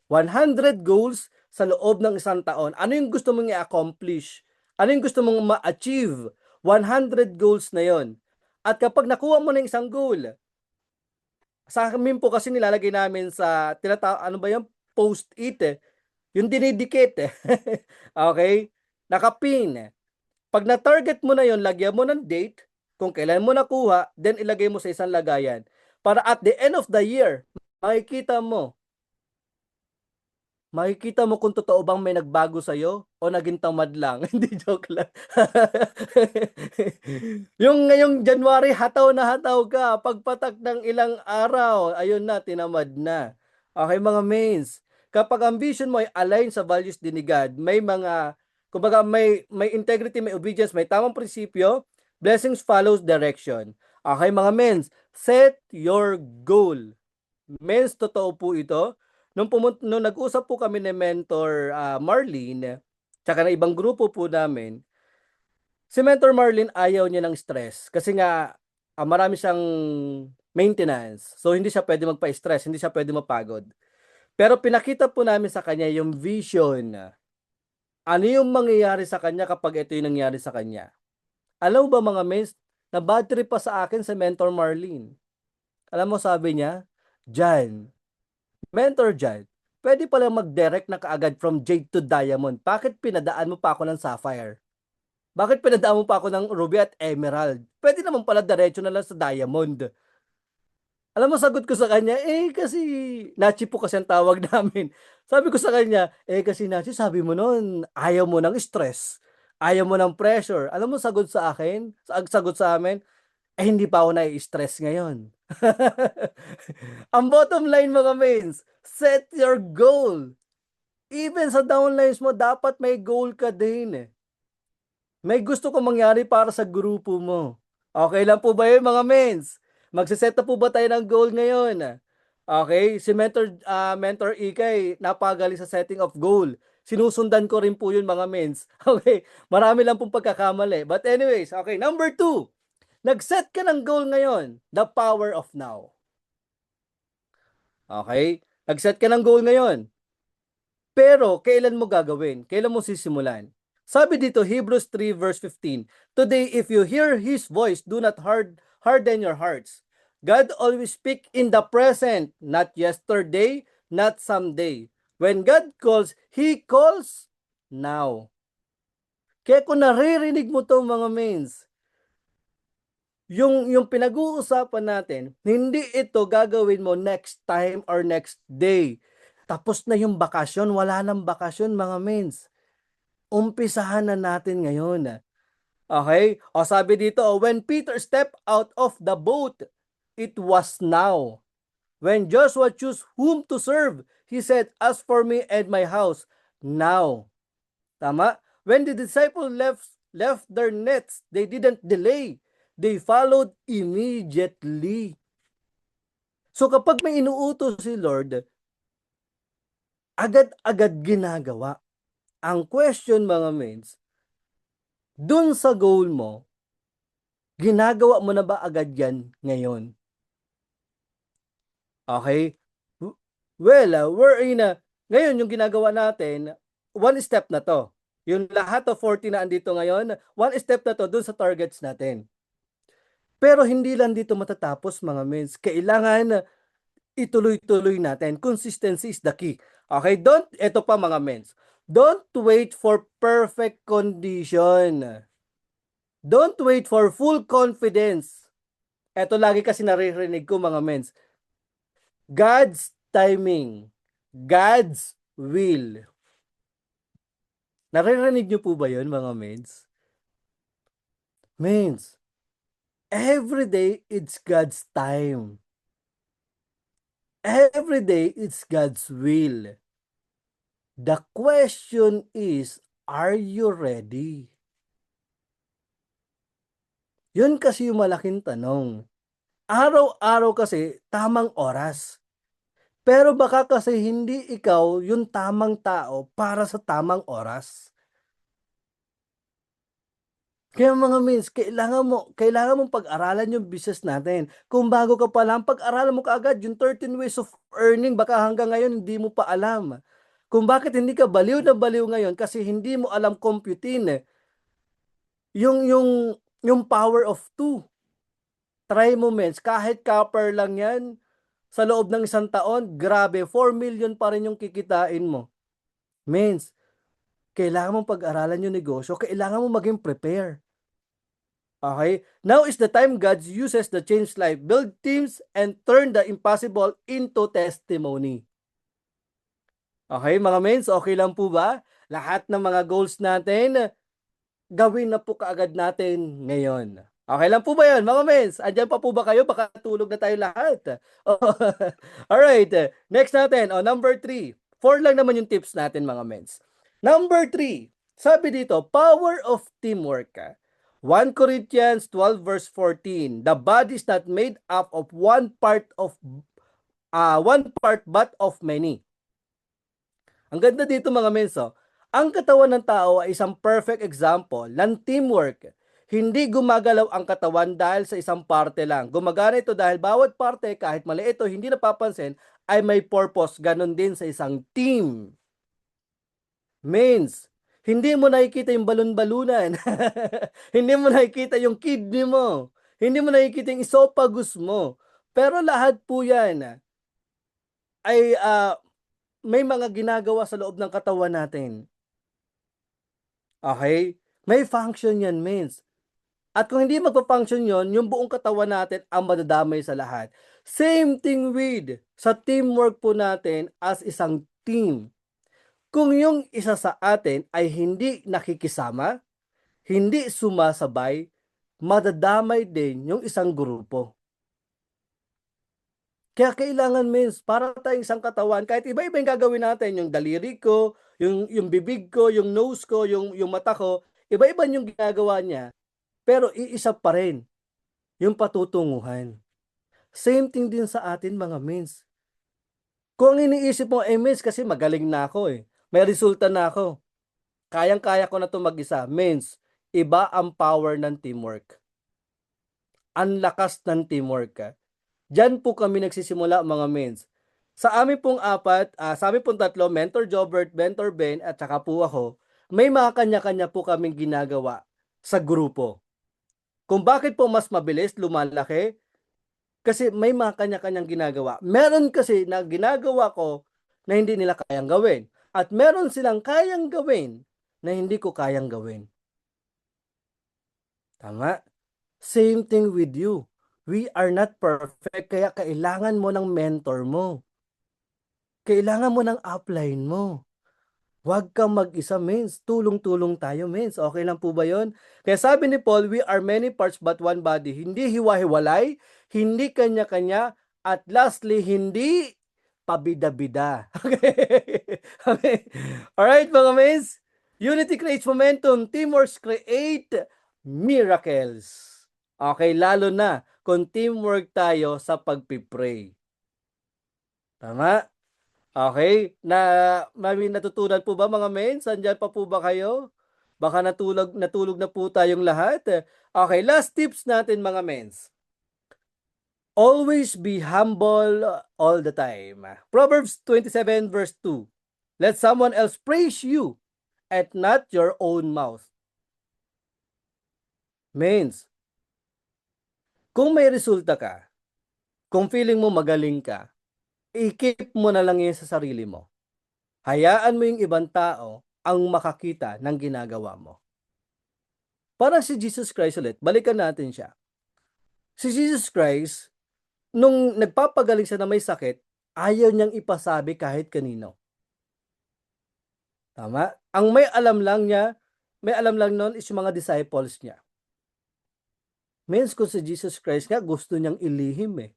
S1: 100 goals sa loob ng isang taon. Ano yung gusto mong i-accomplish? Ano yung gusto mong ma-achieve? 100 goals na yon. At kapag nakuha mo na isang goal, sa amin po kasi nilalagay namin sa ano ba yung post-it yung dinidikit okay? Nakapin. Pag na-target mo na yon, lagyan mo ng date, kung kailan mo nakuha, then ilagay mo sa isang lagayan. Para at the end of the year, makikita mo kung totoo bang may nagbago sa'yo o naging tamad lang. Hindi, joke lang. Yung ngayong January, hataw na hataw ka. Pagpatak ng ilang araw, ayun na, tinamad na. Okay mga mains, kapag ang vision mo ay align sa values din ni God, may mga, kumbaga may integrity, may obedience, may tamang prinsipyo, blessings follows direction. Okay mga mains, set your goal. Mains, totoo po ito. Nung nag-usap po kami ni Mentor Marlene, tsaka na ibang grupo po namin, si Mentor Marlene ayaw niya ng stress kasi nga marami siyang maintenance. So hindi siya pwede magpa-stress, hindi siya pwede mapagod. Pero pinakita po namin sa kanya yung vision. Ano yung mangyayari sa kanya kapag ito yung nangyari sa kanya? Alam mo ba mga mens, na bad trip pa sa akin sa Mentor Marlene. Alam mo sabi niya, Jan, Mentor Jan, pwede pala mag-direct na kaagad from Jade to Diamond. Bakit pinadaan mo pa ako ng Sapphire? Bakit pinadaan mo pa ako ng Ruby at Emerald? Pwede naman pala diretso na lang sa Diamond. Alam mo, sagot ko sa kanya, kasi, Nachi po kasi ang tawag namin. Sabi ko sa kanya, kasi Nachi, sabi mo noon, ayaw mo ng stress. Ayaw mo ng pressure. Alam mo, sagot sa akin, sagot sa amin, hindi pa ako nai-stress ngayon. Ang bottom line mga mains, set your goal. Even sa downlines mo, dapat may goal ka din. May gusto ko mangyari para sa grupo mo. Okay lang po ba yun mga mains? Magsiset na po ba tayo ng goal ngayon? Okay, si Mentor Ikay, napagaling sa setting of goal. Sinusundan ko rin po yun mga mains. Okay, marami lang pong pagkakamali. But anyways, okay, number 2. Nag-set ka ng goal ngayon, the power of now. Okay? Nag-set ka ng goal ngayon. Pero, kailan mo gagawin? Kailan mo sisimulan? Sabi dito, Hebrews 3 verse 15, today, if you hear His voice, do not harden your hearts. God always speak in the present, not yesterday, not someday. When God calls, He calls now. Kaya kung naririnig mo to mga mains, yung pinag-uusapan natin, hindi ito gagawin mo next time or next day. Tapos na yung bakasyon, wala nang bakasyon mga mains. Umpisahan na natin ngayon. Okay? O sabi dito, when Peter stepped out of the boat, it was now. When Joshua chose whom to serve, he said, as for me and my house, now. Tama? When the disciples left their nets, they didn't delay. They followed immediately. So kapag may inuutos si Lord, agad-agad ginagawa. Ang question mga mains, dun sa goal mo, ginagawa mo na ba agad yan ngayon? Okay? Well, we're in a, ngayon yung ginagawa natin, one step na to. Yung lahat of 40 na andito ngayon, one step na to dun sa targets natin. Pero hindi lang dito matatapos mga mains. Kailangan ituloy-tuloy natin. Consistency is the key. Okay? Ito pa mga mains. Don't wait for perfect condition. Don't wait for full confidence. Ito lagi kasi naririnig ko mga mains. God's timing. God's will. Naririnig niyo po ba yun mga mains? Mains, every day it's God's time. Every day it's God's will. The question is, are you ready? Yun kasi yung malaking tanong. Araw-araw kasi tamang oras. Pero baka kasi hindi ikaw yung tamang tao para sa tamang oras. Kaya mga mains, kailangan mong pag-aralan yung business natin. Kung bago ka pa lang, pag-aralan mo kaagad yung 13 ways of earning, baka hanggang ngayon hindi mo pa alam. Kung bakit hindi ka baliw na baliw ngayon kasi hindi mo alam computin yung power of 2. Try mo mains, kahit copper lang yan, sa loob ng isang taon, grabe, 4 million pa rin yung kikitain mo. Mains, kailangan mong pag-aralan yung negosyo, kailangan mo maging prepare. Okay? Now is the time God uses the change life, build teams, and turn the impossible into testimony. Okay, mga mains, okay lang po ba? Lahat ng mga goals natin, gawin na po kaagad natin ngayon. Okay lang po ba yan, mga mains? Andyan pa po ba kayo? Baka tulog na tayo lahat. Alright, next natin, number 3. 4 lang naman yung tips natin, mga mains. Number 3, sabi dito, power of teamwork. 1 Corinthians 12 verse 14. The body is not made up of one part but of many. Ang ganda dito mga menso. Ang katawan ng tao ay isang perfect example ng teamwork. Hindi gumagalaw ang katawan dahil sa isang parte lang. Gumagana ito dahil bawat parte, kahit maliit o hindi napapansin, ay may purpose. Ganon din sa isang team. Means, hindi mo nakikita yung balon-balunan. Hindi mo nakikita yung kidney mo. Hindi mo nakikita yung esophagus mo. Pero lahat po yan ay may mga ginagawa sa loob ng katawan natin. Okay? May function yan, means. At kung hindi magpa-function yon, yung buong katawan natin ang madadamay sa lahat. Same thing with sa teamwork po natin as isang team. Kung yung isa sa atin ay hindi nakikisama, hindi sumasabay, madadamay din yung isang grupo. Kaya kailangan means, para tayong isang katawan, kahit iba-iba yung gagawin natin, yung daliri ko, yung bibig ko, yung nose ko, yung mata ko, iba-iba yung ginagawa niya, pero iisa pa rin yung patutunguhan. Same thing din sa atin mga means. Kung iniisip mo, means kasi magaling na ako may resulta na ako. Kayang-kaya ko na ito mag-isa. Means, iba ang power ng teamwork. Ang lakas ng teamwork. Diyan po kami nagsisimula mga mens. Sa amin pong apat, sa amin pong tatlo, Mentor Jobert, Mentor Ben, at saka po ako, may mga kanya-kanya po kaming ginagawa sa grupo. Kung bakit po mas mabilis lumalaki, kasi may mga kanya-kanyang ginagawa. Meron kasi na ginagawa ko na hindi nila kayang gawin. At meron silang kayang gawin na hindi ko kayang gawin. Tama? Same thing with you. We are not perfect, kaya kailangan mo ng mentor mo. Kailangan mo ng upline mo. Huwag kang mag-isa, mens. Tulong-tulong tayo, mens. Okay lang po ba yon? Kaya sabi ni Paul, we are many parts but one body. Hindi hiwa-hiwalay, hindi kanya-kanya, at lastly, hindi pabida-bida. Okay? Okay? Alright, mga mens? Unity creates momentum. Teamwork create miracles. Okay, lalo na kung teamwork tayo sa pagpipray. Tama? Okay? May natutunan po ba mga men? Sandyan pa po ba kayo? Baka natulog na po tayong lahat. Okay, last tips natin mga mens. Always be humble all the time. Proverbs 27 verse 2. Let someone else praise you and not your own mouth. Means, kung may resulta ka, kung feeling mo magaling ka, i-keep mo na lang yan sa sarili mo. Hayaan mo yung ibang tao ang makakita ng ginagawa mo. Parang si Jesus Christ ulit, balikan natin siya. Si Jesus Christ, nung nagpapagaling siya na may sakit, ayaw niyang ipasabi kahit kanino. Tama? Ang may alam lang nun is yung mga disciples niya. Means kung si Jesus Christ nga, gusto niyang ilihim eh.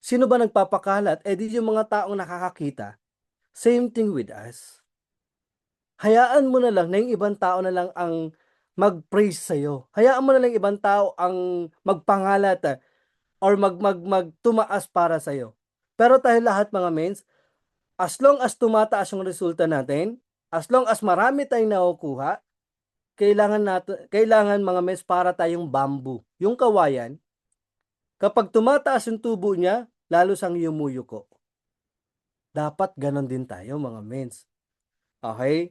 S1: Sino ba nagpapakalat? Eh di yung mga taong nakakakita. Same thing with us. Hayaan mo na lang na yung ibang tao na lang ang mag-praise sa'yo. Hayaan mo na lang ibang tao ang magpangalat or magtumaas para sa'yo. Pero tayo lahat mga mens, as long as tumataas yung resulta natin, as long as marami tayong nakukuha, kailangan mga mens para tayong bamboo. Yung kawayan, kapag tumataas yung tubo niya, lalo sang yumuyuko. Dapat ganon din tayo mga mens. Okay?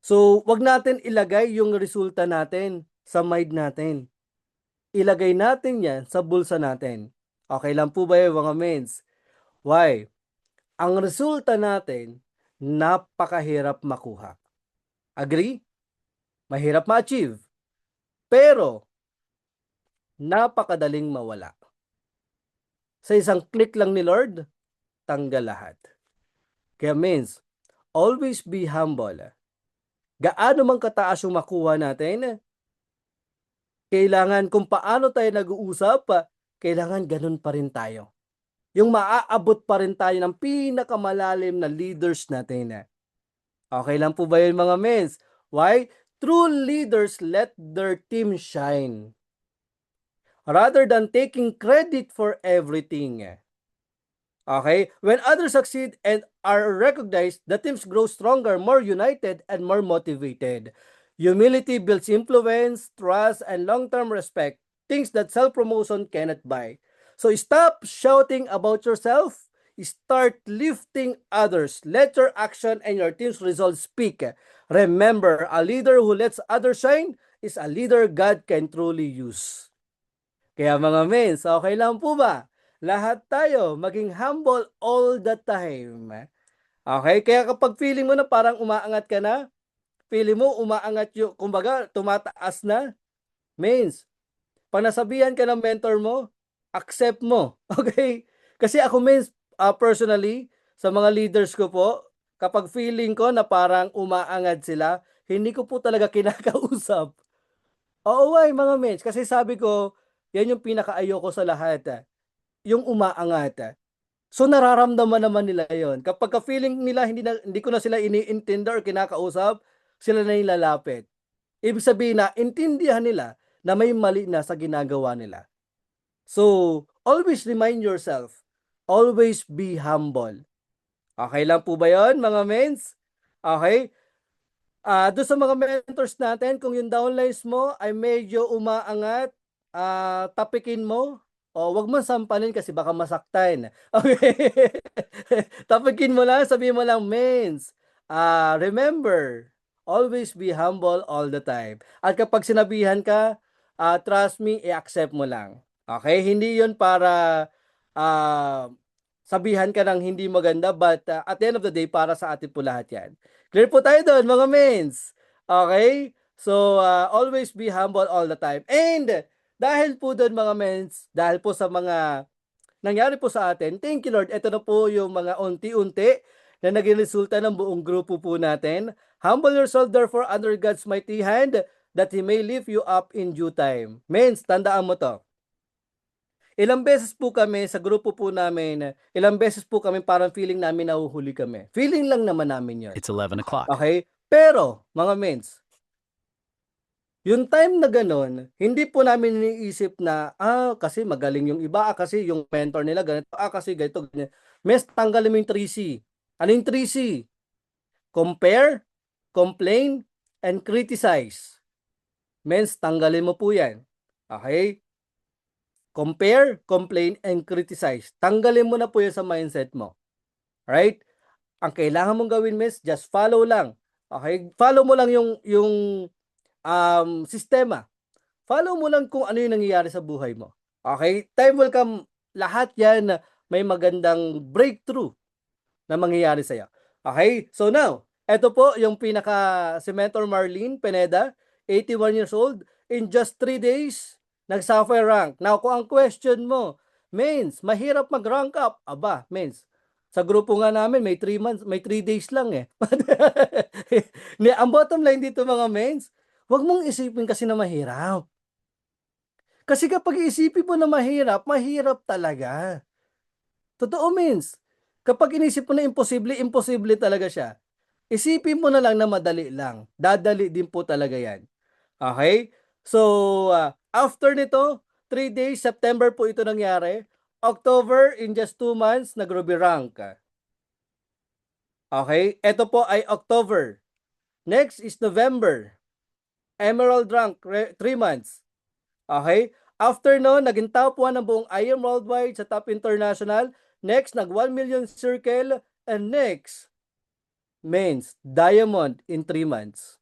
S1: So, wag natin ilagay yung resulta natin sa mind natin. Ilagay natin yan sa bulsa natin. Okay lang po ba yun mga mens? Why? Ang resulta natin, napakahirap makuha. Agree? Mahirap ma-achieve. Pero, napakadaling mawala. Sa isang click lang ni Lord, tanggal lahat. Kaya means, always be humble. Gaano man kataas yung makuha natin, kailangan kung paano tayo nag-uusap, kailangan ganun pa rin tayo. Yung maaabot pa rin tayo ng pinakamalalim na leaders natin. Okay lang po ba yun mga mens? Why? True leaders let their team shine rather than taking credit for everything. Okay? When others succeed and are recognized, the teams grow stronger, more united, and more motivated. Humility builds influence, trust, and long-term respect, things that self-promotion cannot buy. So stop shouting about yourself. Start lifting others. Let your action and your team's results speak. Remember, a leader who lets others shine is a leader God can truly use. Kaya mga mens, okay lang po ba? Lahat tayo maging humble all the time. Okay? Kaya kapag feeling mo na parang umaangat ka na, feeling mo umaangat yung, kumbaga, tumataas na, mens, pag nasabihan ka ng mentor mo, accept mo. Okay? Kasi ako mens, personally, sa mga leaders ko po, kapag feeling ko na parang umaangat sila, hindi ko po talaga kinakausap. Oo nga, mga mens. Kasi sabi ko, yan yung pinakaayoko sa lahat. Yung umaangat. So nararamdaman naman nila yon. Kapag ka-feeling nila hindi ko na sila iniintindi or kinakausap, sila na yung lalapit. Ibig sabihin na intindihan nila na may mali na sa ginagawa nila. So, always remind yourself, always be humble. Okay lang po ba yon mga mens? Okay? Doon sa mga mentors natin, kung yung downlines mo ay medyo umaangat, tapikin mo, o wag mo sampalin kasi baka masaktan. Okay? Tapikin mo lang, sabihin mo lang, mens, remember, always be humble all the time. At kapag sinabihan ka, trust me, i-accept mo lang. Okay? Hindi yon para ah, sabihan ka ng hindi maganda, but at the end of the day, para sa atin po lahat yan. Clear po tayo doon, mga mens. Okay? So, always be humble all the time. And, dahil po doon mga mens, dahil po sa mga nangyari po sa atin, thank you Lord, ito na po yung mga unti-unti na naging resulta ng buong grupo po natin. Humble yourself therefore under God's mighty hand that He may lift you up in due time. Mens, tandaan mo to. Ilang beses po kami sa grupo po namin, ilang beses po kami parang feeling namin nahuhuli kami. Feeling lang naman namin yon.
S2: It's 11 o'clock.
S1: Okay? Pero, mga mens, yung time na ganun, hindi po namin iniisip na, kasi magaling yung iba, kasi yung mentor nila ganito, kasi ganito, ganyan. Mes, tanggalin mo yung 3C. Ano yung 3C? Compare, complain, and criticize. Mens, tanggalin mo po yan. Okay? Compare, complain, and criticize. Tanggalin mo na po yan sa mindset mo. Right? Ang kailangan mong gawin, Miss, just follow lang. Okay? Follow mo lang yung sistema. Follow mo lang kung ano yung nangyayari sa buhay mo. Okay? Time will come, lahat yan na may magandang breakthrough na mangyayari sa'yo. Okay? So now, eto po yung si Mentor Marlene Pineda, 81 years old, in just 3 days, nag-software rank. Now, kung ang question mo, Mens, mahirap mag-rank up. Aba, Mens, sa grupo nga namin, may 3 months, may 3 days lang eh. Ang bottom line dito mga Mens, wag mong isipin kasi na mahirap. Kasi kapag iisipin mo na mahirap, mahirap talaga. Totoo, Mens. Kapag inisip mo na imposible, imposible talaga siya. Isipin mo na lang na madali lang. Dadali din po talaga yan. Okay? So, after nito, 3 days, September po ito nangyari. October, in just 2 months, nag-Ruby rank. Okay? Ito po ay October. Next is November. Emerald rank, 3 months. Okay? After no, naging top 1 ng buong IM Worldwide sa Top International. Next, nag 1 million circle. And next, Mains, Diamond in 3 months.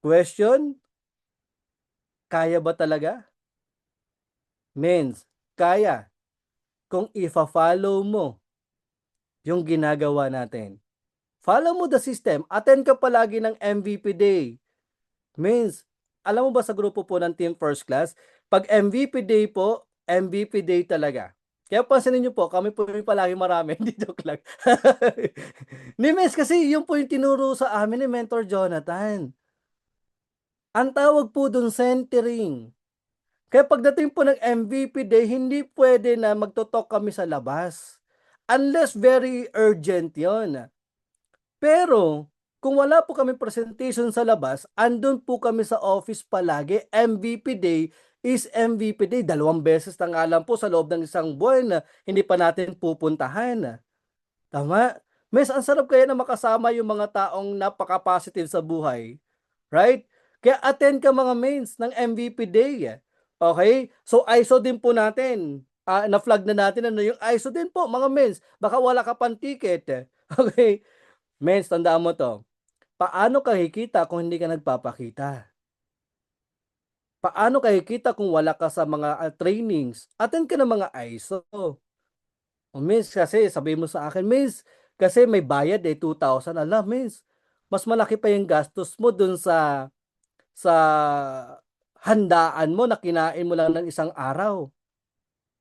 S1: Question? Kaya ba talaga? Mains, kaya. Kung ifa-follow mo yung ginagawa natin. Follow mo the system. Attend ka palagi ng MVP Day. Mains, alam mo ba sa grupo po ng Team First Class, pag MVP Day po, MVP Day talaga. Kaya pansinin nyo po, kami po yung palagi marami, hindi joke lang. Ni Mes, kasi yun po yung tinuro sa amin ni Mentor Jonathan. Ang tawag po dun centering. Kaya pagdating po ng MVP Day, hindi pwede na magtotalk kami sa labas. Unless very urgent yon. Pero, kung wala po kami presentation sa labas, andun po kami sa office palagi. MVP Day is MVP Day. 2 beses na nga lang po sa loob ng isang buwan na hindi pa natin pupuntahan. Tama? Mes, ang sarap kaya na makasama yung mga taong napaka-positive sa buhay. Right? Kaya attend ka mga mains ng MVP Day. Okay? So ISO din po natin. Na-flag na natin ano yung ISO din po mga mains. Baka wala ka pang ticket. Okay? Mains, tandaan mo to. Paano ka kikita kung hindi ka nagpapakita? Paano ka kikita kung wala ka sa mga trainings? Attend ka ng mga ISO. O miss, kasi sabi mo sa akin, miss, kasi may bayad 2,000. Alam, miss, mas malaki pa yung gastos mo dun sa handaan mo na kinain mo lang ng isang araw.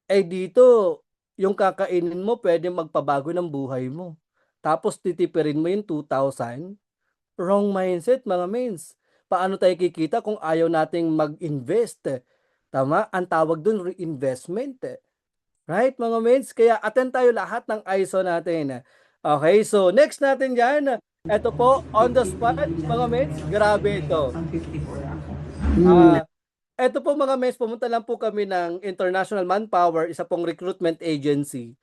S1: Eh dito, yung kakainin mo pwede magpabago ng buhay mo. Tapos titipirin mo yung 2,000. Wrong mindset mga mins. Paano tayo kikita kung ayaw nating mag-invest? Tama? Ang tawag dun reinvestment. Right mga mates? Kaya attend tayo lahat ng ISO natin. Okay, so next natin dyan. Ito po, on the spot, mga mates. Grabe ito. Ito po mga mates, pumunta lang po kami ng International Manpower, isa pong recruitment agency.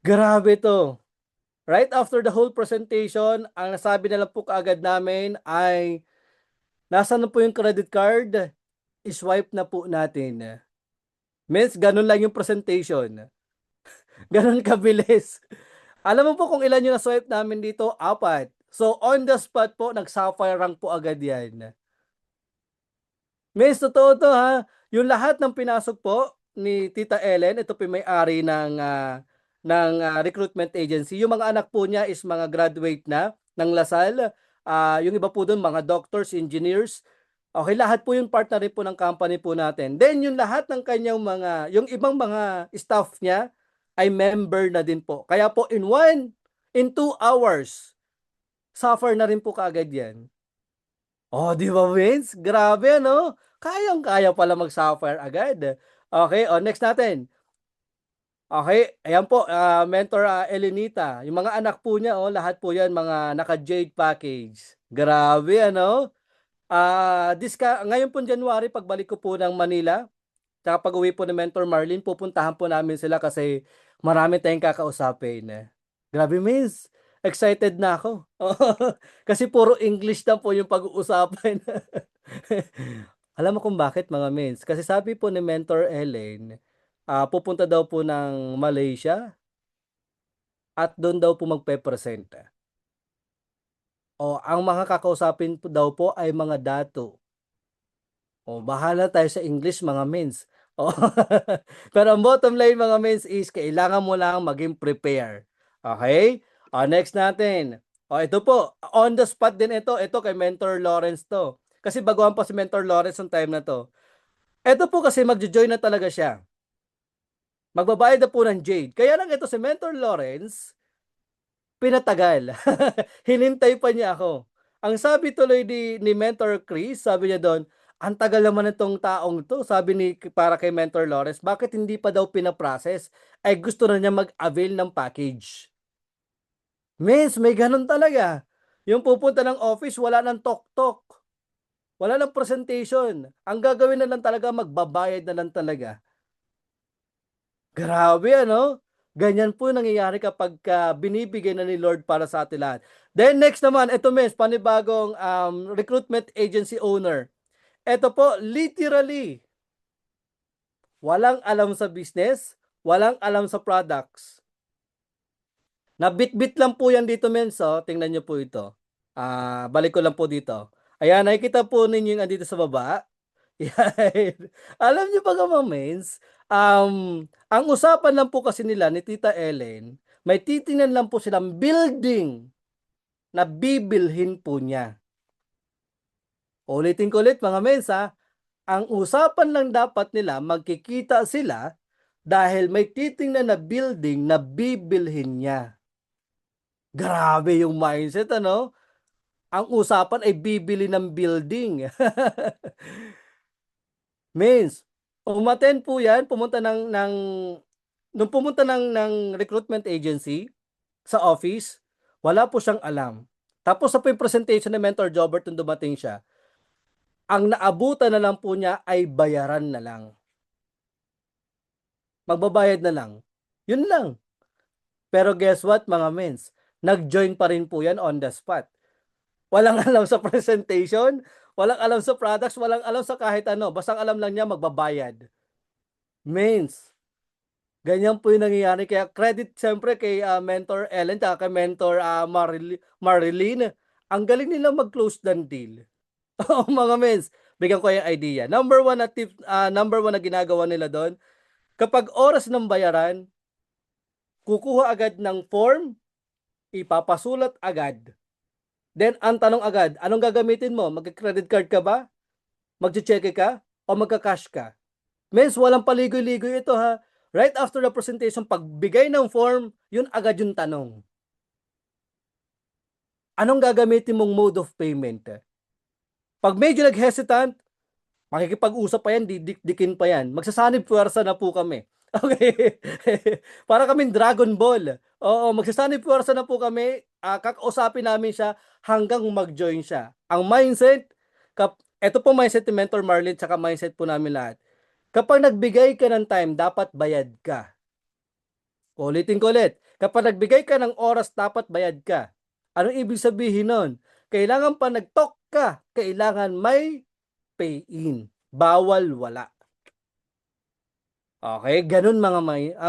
S1: Grabe to. Right after the whole presentation, ang nasabi na lang po kaagad namin ay, nasaan na po yung credit card? I-swipe na po natin. Mates, ganun lang yung presentation. Ganun kabilis. Alam mo po kung ilan yung na-swipe namin dito? 4. So, on the spot po, nag-sapphire rank po agad yan. Miss, totoo to ha. Yung lahat ng pinasok po ni Tita Ellen, ito po yung may-ari ng recruitment agency. Yung mga anak po niya is mga graduate na ng Lasal. Yung iba po doon, mga doctors, engineers. Okay, lahat po yung partner rin po ng company po natin. Then yung lahat ng kanyang yung ibang mga staff niya ay member na din po. Kaya po in 2 hours, suffer na rin po kaagad yan. Oh, di ba, Vince? Grabe, no? Kayang-kaya pala mag-suffer agad. Okay, next natin. Okay, ayan po, Mentor Elenita, yung mga anak po niya, lahat po yan mga naka-Jade package. Grabe ano? Ngayon po January, pagbalik ko po ng Manila, tsaka pag-uwi po ni Mentor Marlin, pupuntahan po namin sila kasi marami tayong kakausapin. Grabe, Miss. Excited na ako. Kasi puro English na po yung pag-uusapan. Alam mo kung bakit mga Miss? Kasi sabi po ni Mentor Ellen, pupunta daw po ng Malaysia at doon daw po magpe-present. Ang mga kakausapin po daw po ay mga dato. Bahala tayo sa English mga mens. Oh. Pero ang bottom line mga mens is kailangan mo lang maging prepare. Okay? Next natin. Ito po, on the spot din ito. Ito kay Mentor Lawrence to. Kasi baguhan pa si Mentor Lawrence ng time na to. Ito po kasi magjo-join na talaga siya. Magbabayad na po ng Jade. Kaya lang ito si Mentor Lawrence, pinatagal. Hinintay pa niya ako. Ang sabi tuloy ni Mentor Chris, sabi niya doon, ang tagal naman itong taong to, sabi ni para kay Mentor Lawrence, bakit hindi pa daw pinaprocess? Ay gusto na niya mag-avail ng package. Miss, may ganun talaga. Yung pupunta ng office, wala nang talk-talk. Wala nang presentation. Ang gagawin na lang talaga, magbabayad na lang talaga. Grabe ano? Ganyan po nangyayari kapag binibigay na ni Lord para sa atin lahat. Then next naman, ito Miss, panibagong recruitment agency owner. Ito po, literally, walang alam sa business, walang alam sa products. Nabitbit lang po yan dito, men. So, tingnan nyo po ito. Balik ko lang po dito. Ayan, nakikita po ninyo yung andito sa baba. Yan. Alam nyo ba mga mens, ang usapan lang po kasi nila ni Tita Ellen, may titingnan lang po silang building na bibilhin po niya. Ulitin ko ulit mga mens ang usapan lang dapat nila, magkikita sila dahil may titingnan na building na bibilhin niya. Grabe yung mindset, ano? Ang usapan ay bibili ng building. Means, umattend po yan, nung pumunta ng recruitment agency sa office, wala po siyang alam. Tapos sa presentation ng Mentor Jobert nung dumating siya, ang naabutan na lang po niya ay bayaran na lang. Magbabayad na lang. Yun lang. Pero guess what mga mens? Nag-join pa rin po yan on the spot. Walang alam sa presentation, walang alam sa products, walang alam sa kahit ano. Basta alam lang niya magbabayad. Mens, ganyan po yung nangyayari. Kaya credit siyempre kay Mentor Ellen at kay Mentor Marilyn. Ang galing nila mag-close ng deal. Oo mga mens, bigyan ko yung idea. Number one na tip, number one na ginagawa nila doon, kapag oras ng bayaran, kukuha agad ng form, ipapasulat agad. Then, ang tanong agad, anong gagamitin mo? Mag-credit card ka ba? Mag-cheque ka? O magka-cash ka? Means, walang paligoy-ligoy ito ha. Right after the presentation, pagbigay ng form, yun agad yung tanong. Anong gagamitin mong mode of payment? Pag medyo nag-hesitant, makikipag-usap pa yan, didikdikin pa yan. Magsasanib puwersa na po kami. Okay. Para kaming Dragon Ball. Oo, magsasanib puwersa na po kami. Kakausapin namin siya hanggang mag-join siya. Ang mindset, ito po mindset ni Mentor Marlin, tsaka mindset po namin lahat. Kapag nagbigay ka ng time, dapat bayad ka. Ulitin ko ulit. Kapag nagbigay ka ng oras, dapat bayad ka. Anong ibig sabihin nun? Kailangan pa nag-talk ka. Kailangan may pay-in. Bawal wala. Okay, ganun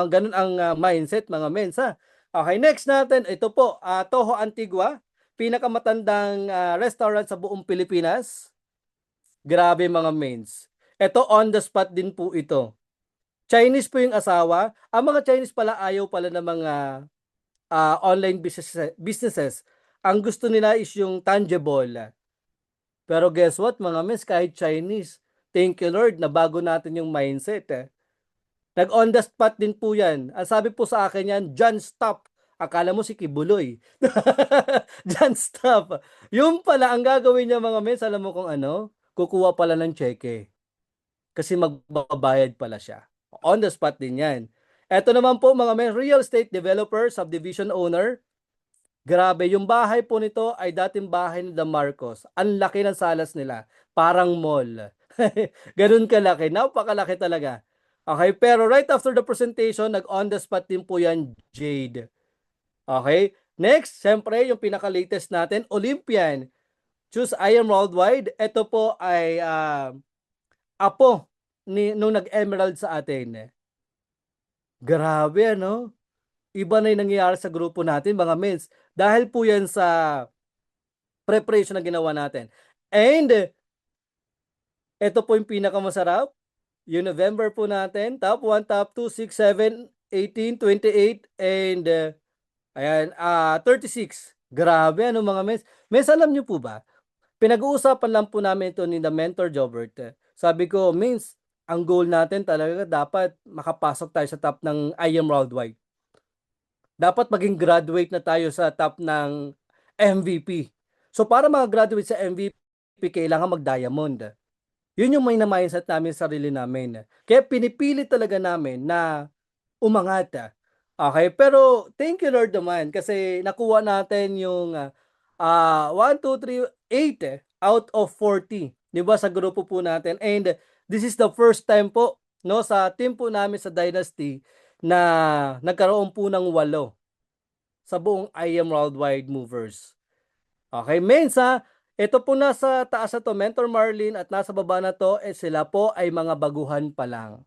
S1: ganun ang mindset mga mensa. Okay, next natin, ito po, Toho Antigua, pinakamatandang restaurant sa buong Pilipinas. Grabe mga mens. Ito on the spot din po ito. Chinese po yung asawa. Ang mga Chinese pala ayaw pala ng mga online businesses. Ang gusto nila is yung tangible. Pero guess what mga mens, kahit Chinese, thank you Lord, na bago natin yung mindset Nag-on the spot din po yan. Ang sabi po sa akin yan, John Stop. Akala mo si Kibuloy. John Stop. Yung pala, ang gagawin niya mga mens, alam mo kung ano? Kukuha pala ng cheque. Kasi magbabayad pala siya. On the spot din yan. Eto naman po mga men, real estate developer, subdivision owner. Grabe, yung bahay po nito ay dating bahay ni The Marcos. Ang laki ng salas nila, parang mall. Ganun kalaki, napakalaki talaga. Okay, pero right after the presentation, nag-on the spot din po yan, Jade. Okay, next, siyempre, yung pinaka-latest natin, Olympian. Choose I Am Worldwide. Ito po ay apo nung nag-emerald sa atin. Grabe, ano? Iba na yung nangyayari sa grupo natin, mga mens. Dahil po yan sa preparation na ginawa natin. And, ito po yung pinakamasarap. Yung November po natin. Top 1, top 2, 6, 7, 18, 28, and ayan, 36. Grabe, ano mga mens. Mens, alam nyo po ba? Pinag-uusapan lang po namin ito ni the mentor Jobert. Sabi ko, means, ang goal natin talaga dapat makapasok tayo sa top ng IM Worldwide. Dapat maging graduate na tayo sa top ng MVP. So para mag-graduate sa MVP, kailangan mag-diamond. Yun yung may na-mindset namin sa sarili namin. Kaya pinipili talaga namin na umangat. Okay, pero thank you Lord naman kasi nakuha natin yung 1, 2, 3, 8 out of 40. 'Di ba sa grupo po natin? And this is the first time po no sa team po namin sa Dynasty na nagkaroon po ng 8 sa buong I Am Worldwide Movers. Okay, Mensa, ito po nasa taas na to, Mentor Marlin, at nasa baba na to, sila po ay mga baguhan pa lang.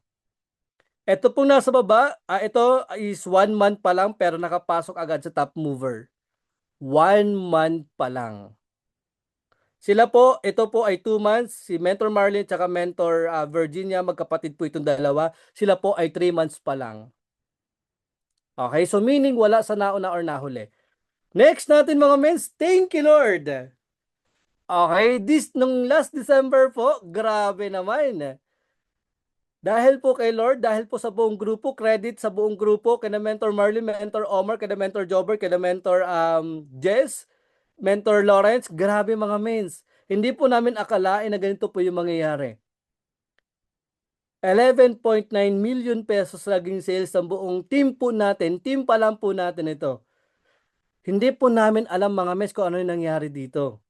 S1: Ito po nasa baba, ito is 1 month pa lang pero nakapasok agad sa top mover. 1 month pa lang. Sila po, ito po ay 2 months. Si Mentor Marlin at Mentor Virginia, magkapatid po itong dalawa. Sila po ay 3 months pa lang. Okay, so meaning wala sa nauna or nahuli. Next natin mga mens, thank you Lord. Okay, nung last December po, grabe naman. Dahil po kay Lord, dahil po sa buong grupo, credit sa buong grupo, kina Mentor Marlin, Mentor Omar, kina Mentor Jobber, kina Mentor Jess, Mentor Lawrence, grabe mga mens. Hindi po namin akalain na ganito po yung mangyayari. 11.9 million pesos laging sales ng buong team po natin. Team pa lang po natin ito. Hindi po namin alam mga mes kung ano yung nangyari dito.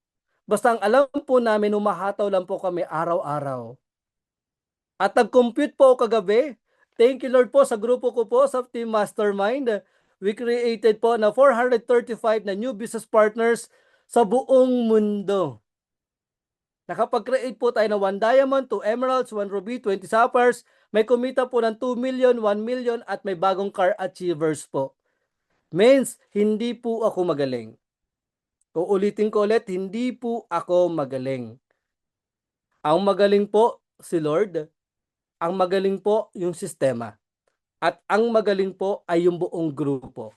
S1: Basta ang alam po namin, umahataw lang po kami araw-araw. At nag-compute po kagabi. Thank you Lord po sa grupo ko po sa Team Mastermind. We created po na 435 na new business partners sa buong mundo. Nakapag-create po tayo ng 1 diamond, 2 emeralds, 1 ruby, 20 sapphires. May kumita po ng 2 million, 1 million at may bagong car achievers po. Means, hindi po ako magaling. Uulitin ko ulit, hindi po ako magaling. Ang magaling po si Lord. Ang magaling po yung sistema. At ang magaling po ay yung buong grupo.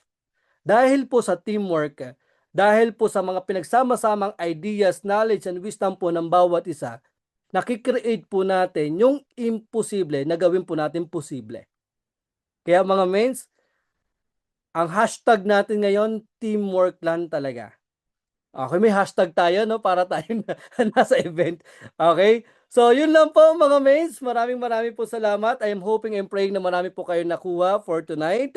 S1: Dahil po sa teamwork, dahil po sa mga pinagsama-samang ideas, knowledge, and wisdom po ng bawat isa, nakikreate po natin yung imposible na gawin po natin posible. Kaya mga mains, ang hashtag natin ngayon, teamwork lang talaga. Okay, may hashtag tayo, no? Para tayo nasa event. Okay? So, yun lang po mga mains. Maraming po salamat. I am hoping and praying na marami po kayo nakuha for tonight,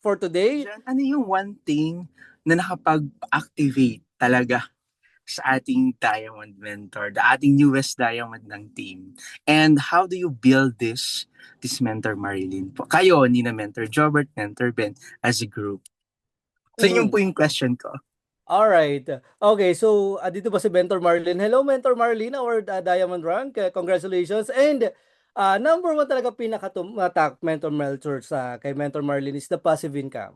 S1: for today.
S2: John, ano yung one thing na nakapag-activate talaga sa ating Diamond Mentor, the ating newest Diamond ng team? And how do you build this Mentor Marilyn po? Kayo, ni na Mentor Jobert, Mentor Ben, as a group. So, yun po yung question ko.
S1: Alright. Okay, so dito ba si Mentor Marlin? Hello, Mentor Marlin, our Diamond rank. Congratulations. And number 1 talaga pinaka-tumatak Mentor Melchor sa kay Mentor Marlin is the passive income.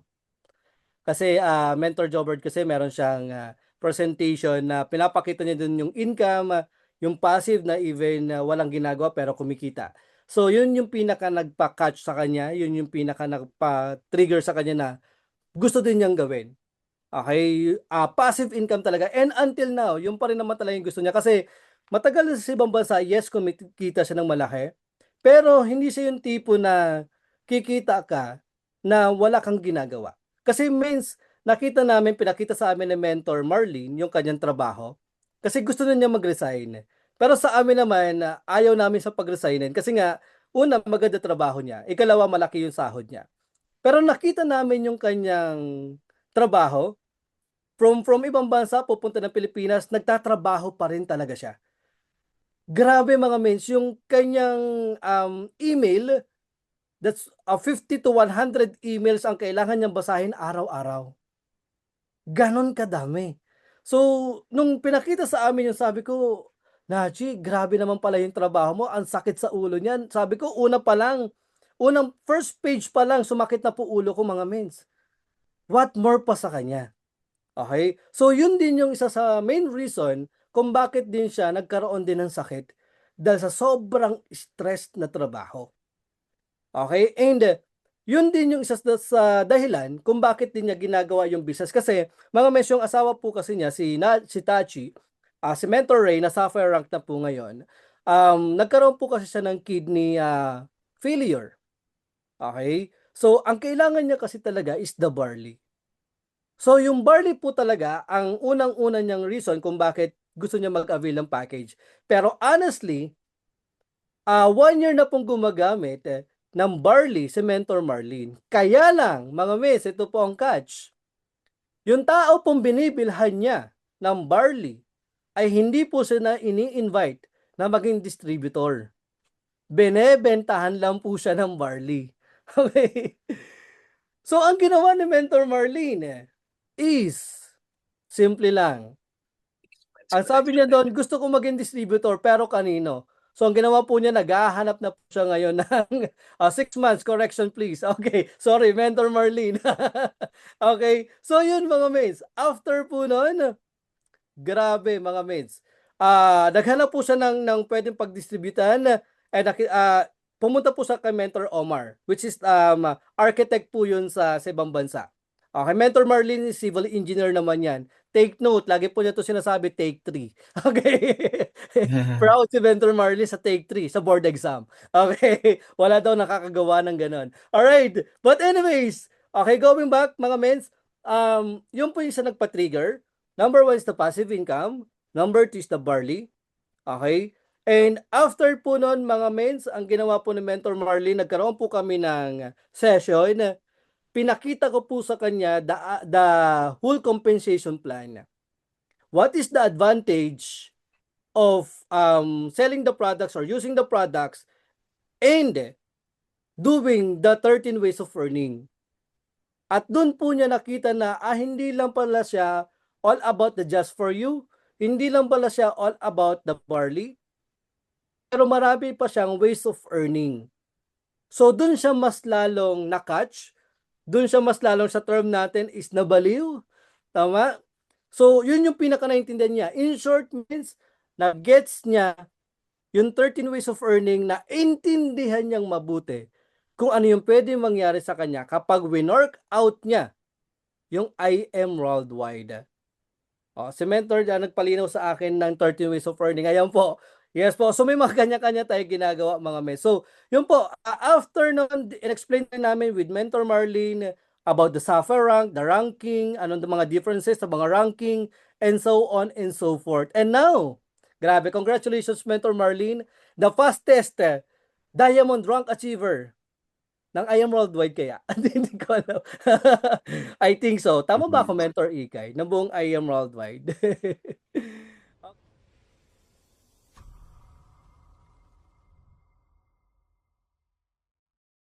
S1: Kasi Mentor Jobert kasi meron siyang presentation na pinapakita niya dun yung income, yung passive na even walang ginagawa pero kumikita. So yun yung pinaka nagpa-catch sa kanya, yun yung pinaka nagpa-trigger sa kanya na gusto din niyang gawin. Okay, passive income talaga. And until now, yung pa rin naman talaga yung gusto niya. Kasi matagal na sa ibang bansa, yes, kumikita siya ng malaki. Pero hindi siya yung tipo na kikita ka na wala kang ginagawa. Kasi means, nakita namin, pinakita sa amin ng mentor Marlene, yung kanyang trabaho. Kasi gusto na niya mag-resign. Pero sa amin naman, ayaw namin sa pag-resignin. Kasi nga, una, maganda trabaho niya. Ikalawa, malaki yung sahod niya. Pero nakita namin yung kanyang trabaho. From ibang bansa pupunta ng Pilipinas, nagtatrabaho pa rin talaga siya. Grabe mga mens, yung kanyang email, that's 50 to 100 emails ang kailangan niyang basahin araw-araw. Ganon kadami. So, nung pinakita sa amin yung sabi ko, Nachi, grabe naman pala yung trabaho mo, ang sakit sa ulo niyan. Sabi ko, una pa lang, unang first page pa lang, sumakit na po ulo ko mga mens. What more pa sa kanya? Okay? So, yun din yung isa sa main reason kung bakit din siya nagkaroon din ng sakit dahil sa sobrang stress na trabaho. Okay? And yun din yung isa sa dahilan kung bakit din niya ginagawa yung business. Kasi mga mes, yung asawa po kasi niya, si Tachi, si Mentor Ray, na software rank na po ngayon, nagkaroon po kasi siya ng kidney failure. Okay? So, ang kailangan niya kasi talaga is the barley. So, yung barley po talaga ang unang-una niyang reason kung bakit gusto niya mag-avail ng package. Pero honestly, 1 year na pong gumagamit ng barley si Mentor Marlene. Kaya lang, mga miss, ito po ang catch. Yung tao pong binibilhan niya ng barley ay hindi po siya na ini-invite na maging distributor. Benebentahan lang po siya ng barley. Okay? So, ang ginawa ni Mentor Marlene is simple lang. Ang sabi niya doon, gusto ko maging distributor, pero kanino? So, ang ginawa po niya, naghahanap na po siya ngayon ng 6 months, correction please. Okay, sorry, Mentor Marlene. Okay, so yun mga mates. After po noon, grabe mga mates. Naghanap po siya ng pwedeng pagdistributan, pumunta po sa kay Mentor Omar, which is architect po yun sa ibang bansa. Okay, Mentor Marlene is civil engineer naman yan. Take note, lagi po niya to sinasabi, take 3. Okay. Proud si Mentor Marlene sa take 3, sa board exam. Okay. Wala daw nakakagawa ng ganon. Alright. But anyways, okay, going back mga mens, yun po yung sa nagpa-trigger. Number 1 is the passive income. Number 2 is the barley. Okay. And after po noon mga mens, ang ginawa po ni Mentor Marlene, nagkaroon po kami ng session. Pinakita ko po sa kanya the whole compensation plan. What is the advantage of selling the products or using the products and doing the 13 ways of earning? At doon po niya nakita na hindi lang pala siya all about the just for you, hindi lang pala siya all about the barley, pero marami pa siyang ways of earning. So doon siya mas lalong na-catch, doon siya mas lalong sa term natin is nabaliw. Tama? So, yun yung pinaka-naintindihan niya. In short means, na-gets niya yung 13 ways of earning na intindihan niyang mabuti kung ano yung pwede mangyari sa kanya kapag winork out niya yung I am worldwide. Si Mentor dyan nagpalinaw sa akin ng 13 ways of earning. Ayan po. Yes po. So may mga kanya-kanya tayo ginagawa mga mes. So yun po, after nun, in-explain namin with Mentor Marlene about the software rank, the ranking, anong mga differences sa mga ranking, and so on and so forth. And now, grabe, congratulations Mentor Marlene, the fastest diamond rank achiever ng I Am Worldwide kaya? Hindi ko alam. I think so. Tama ba ako, Mentor Ikay? Ng buong I Am Worldwide.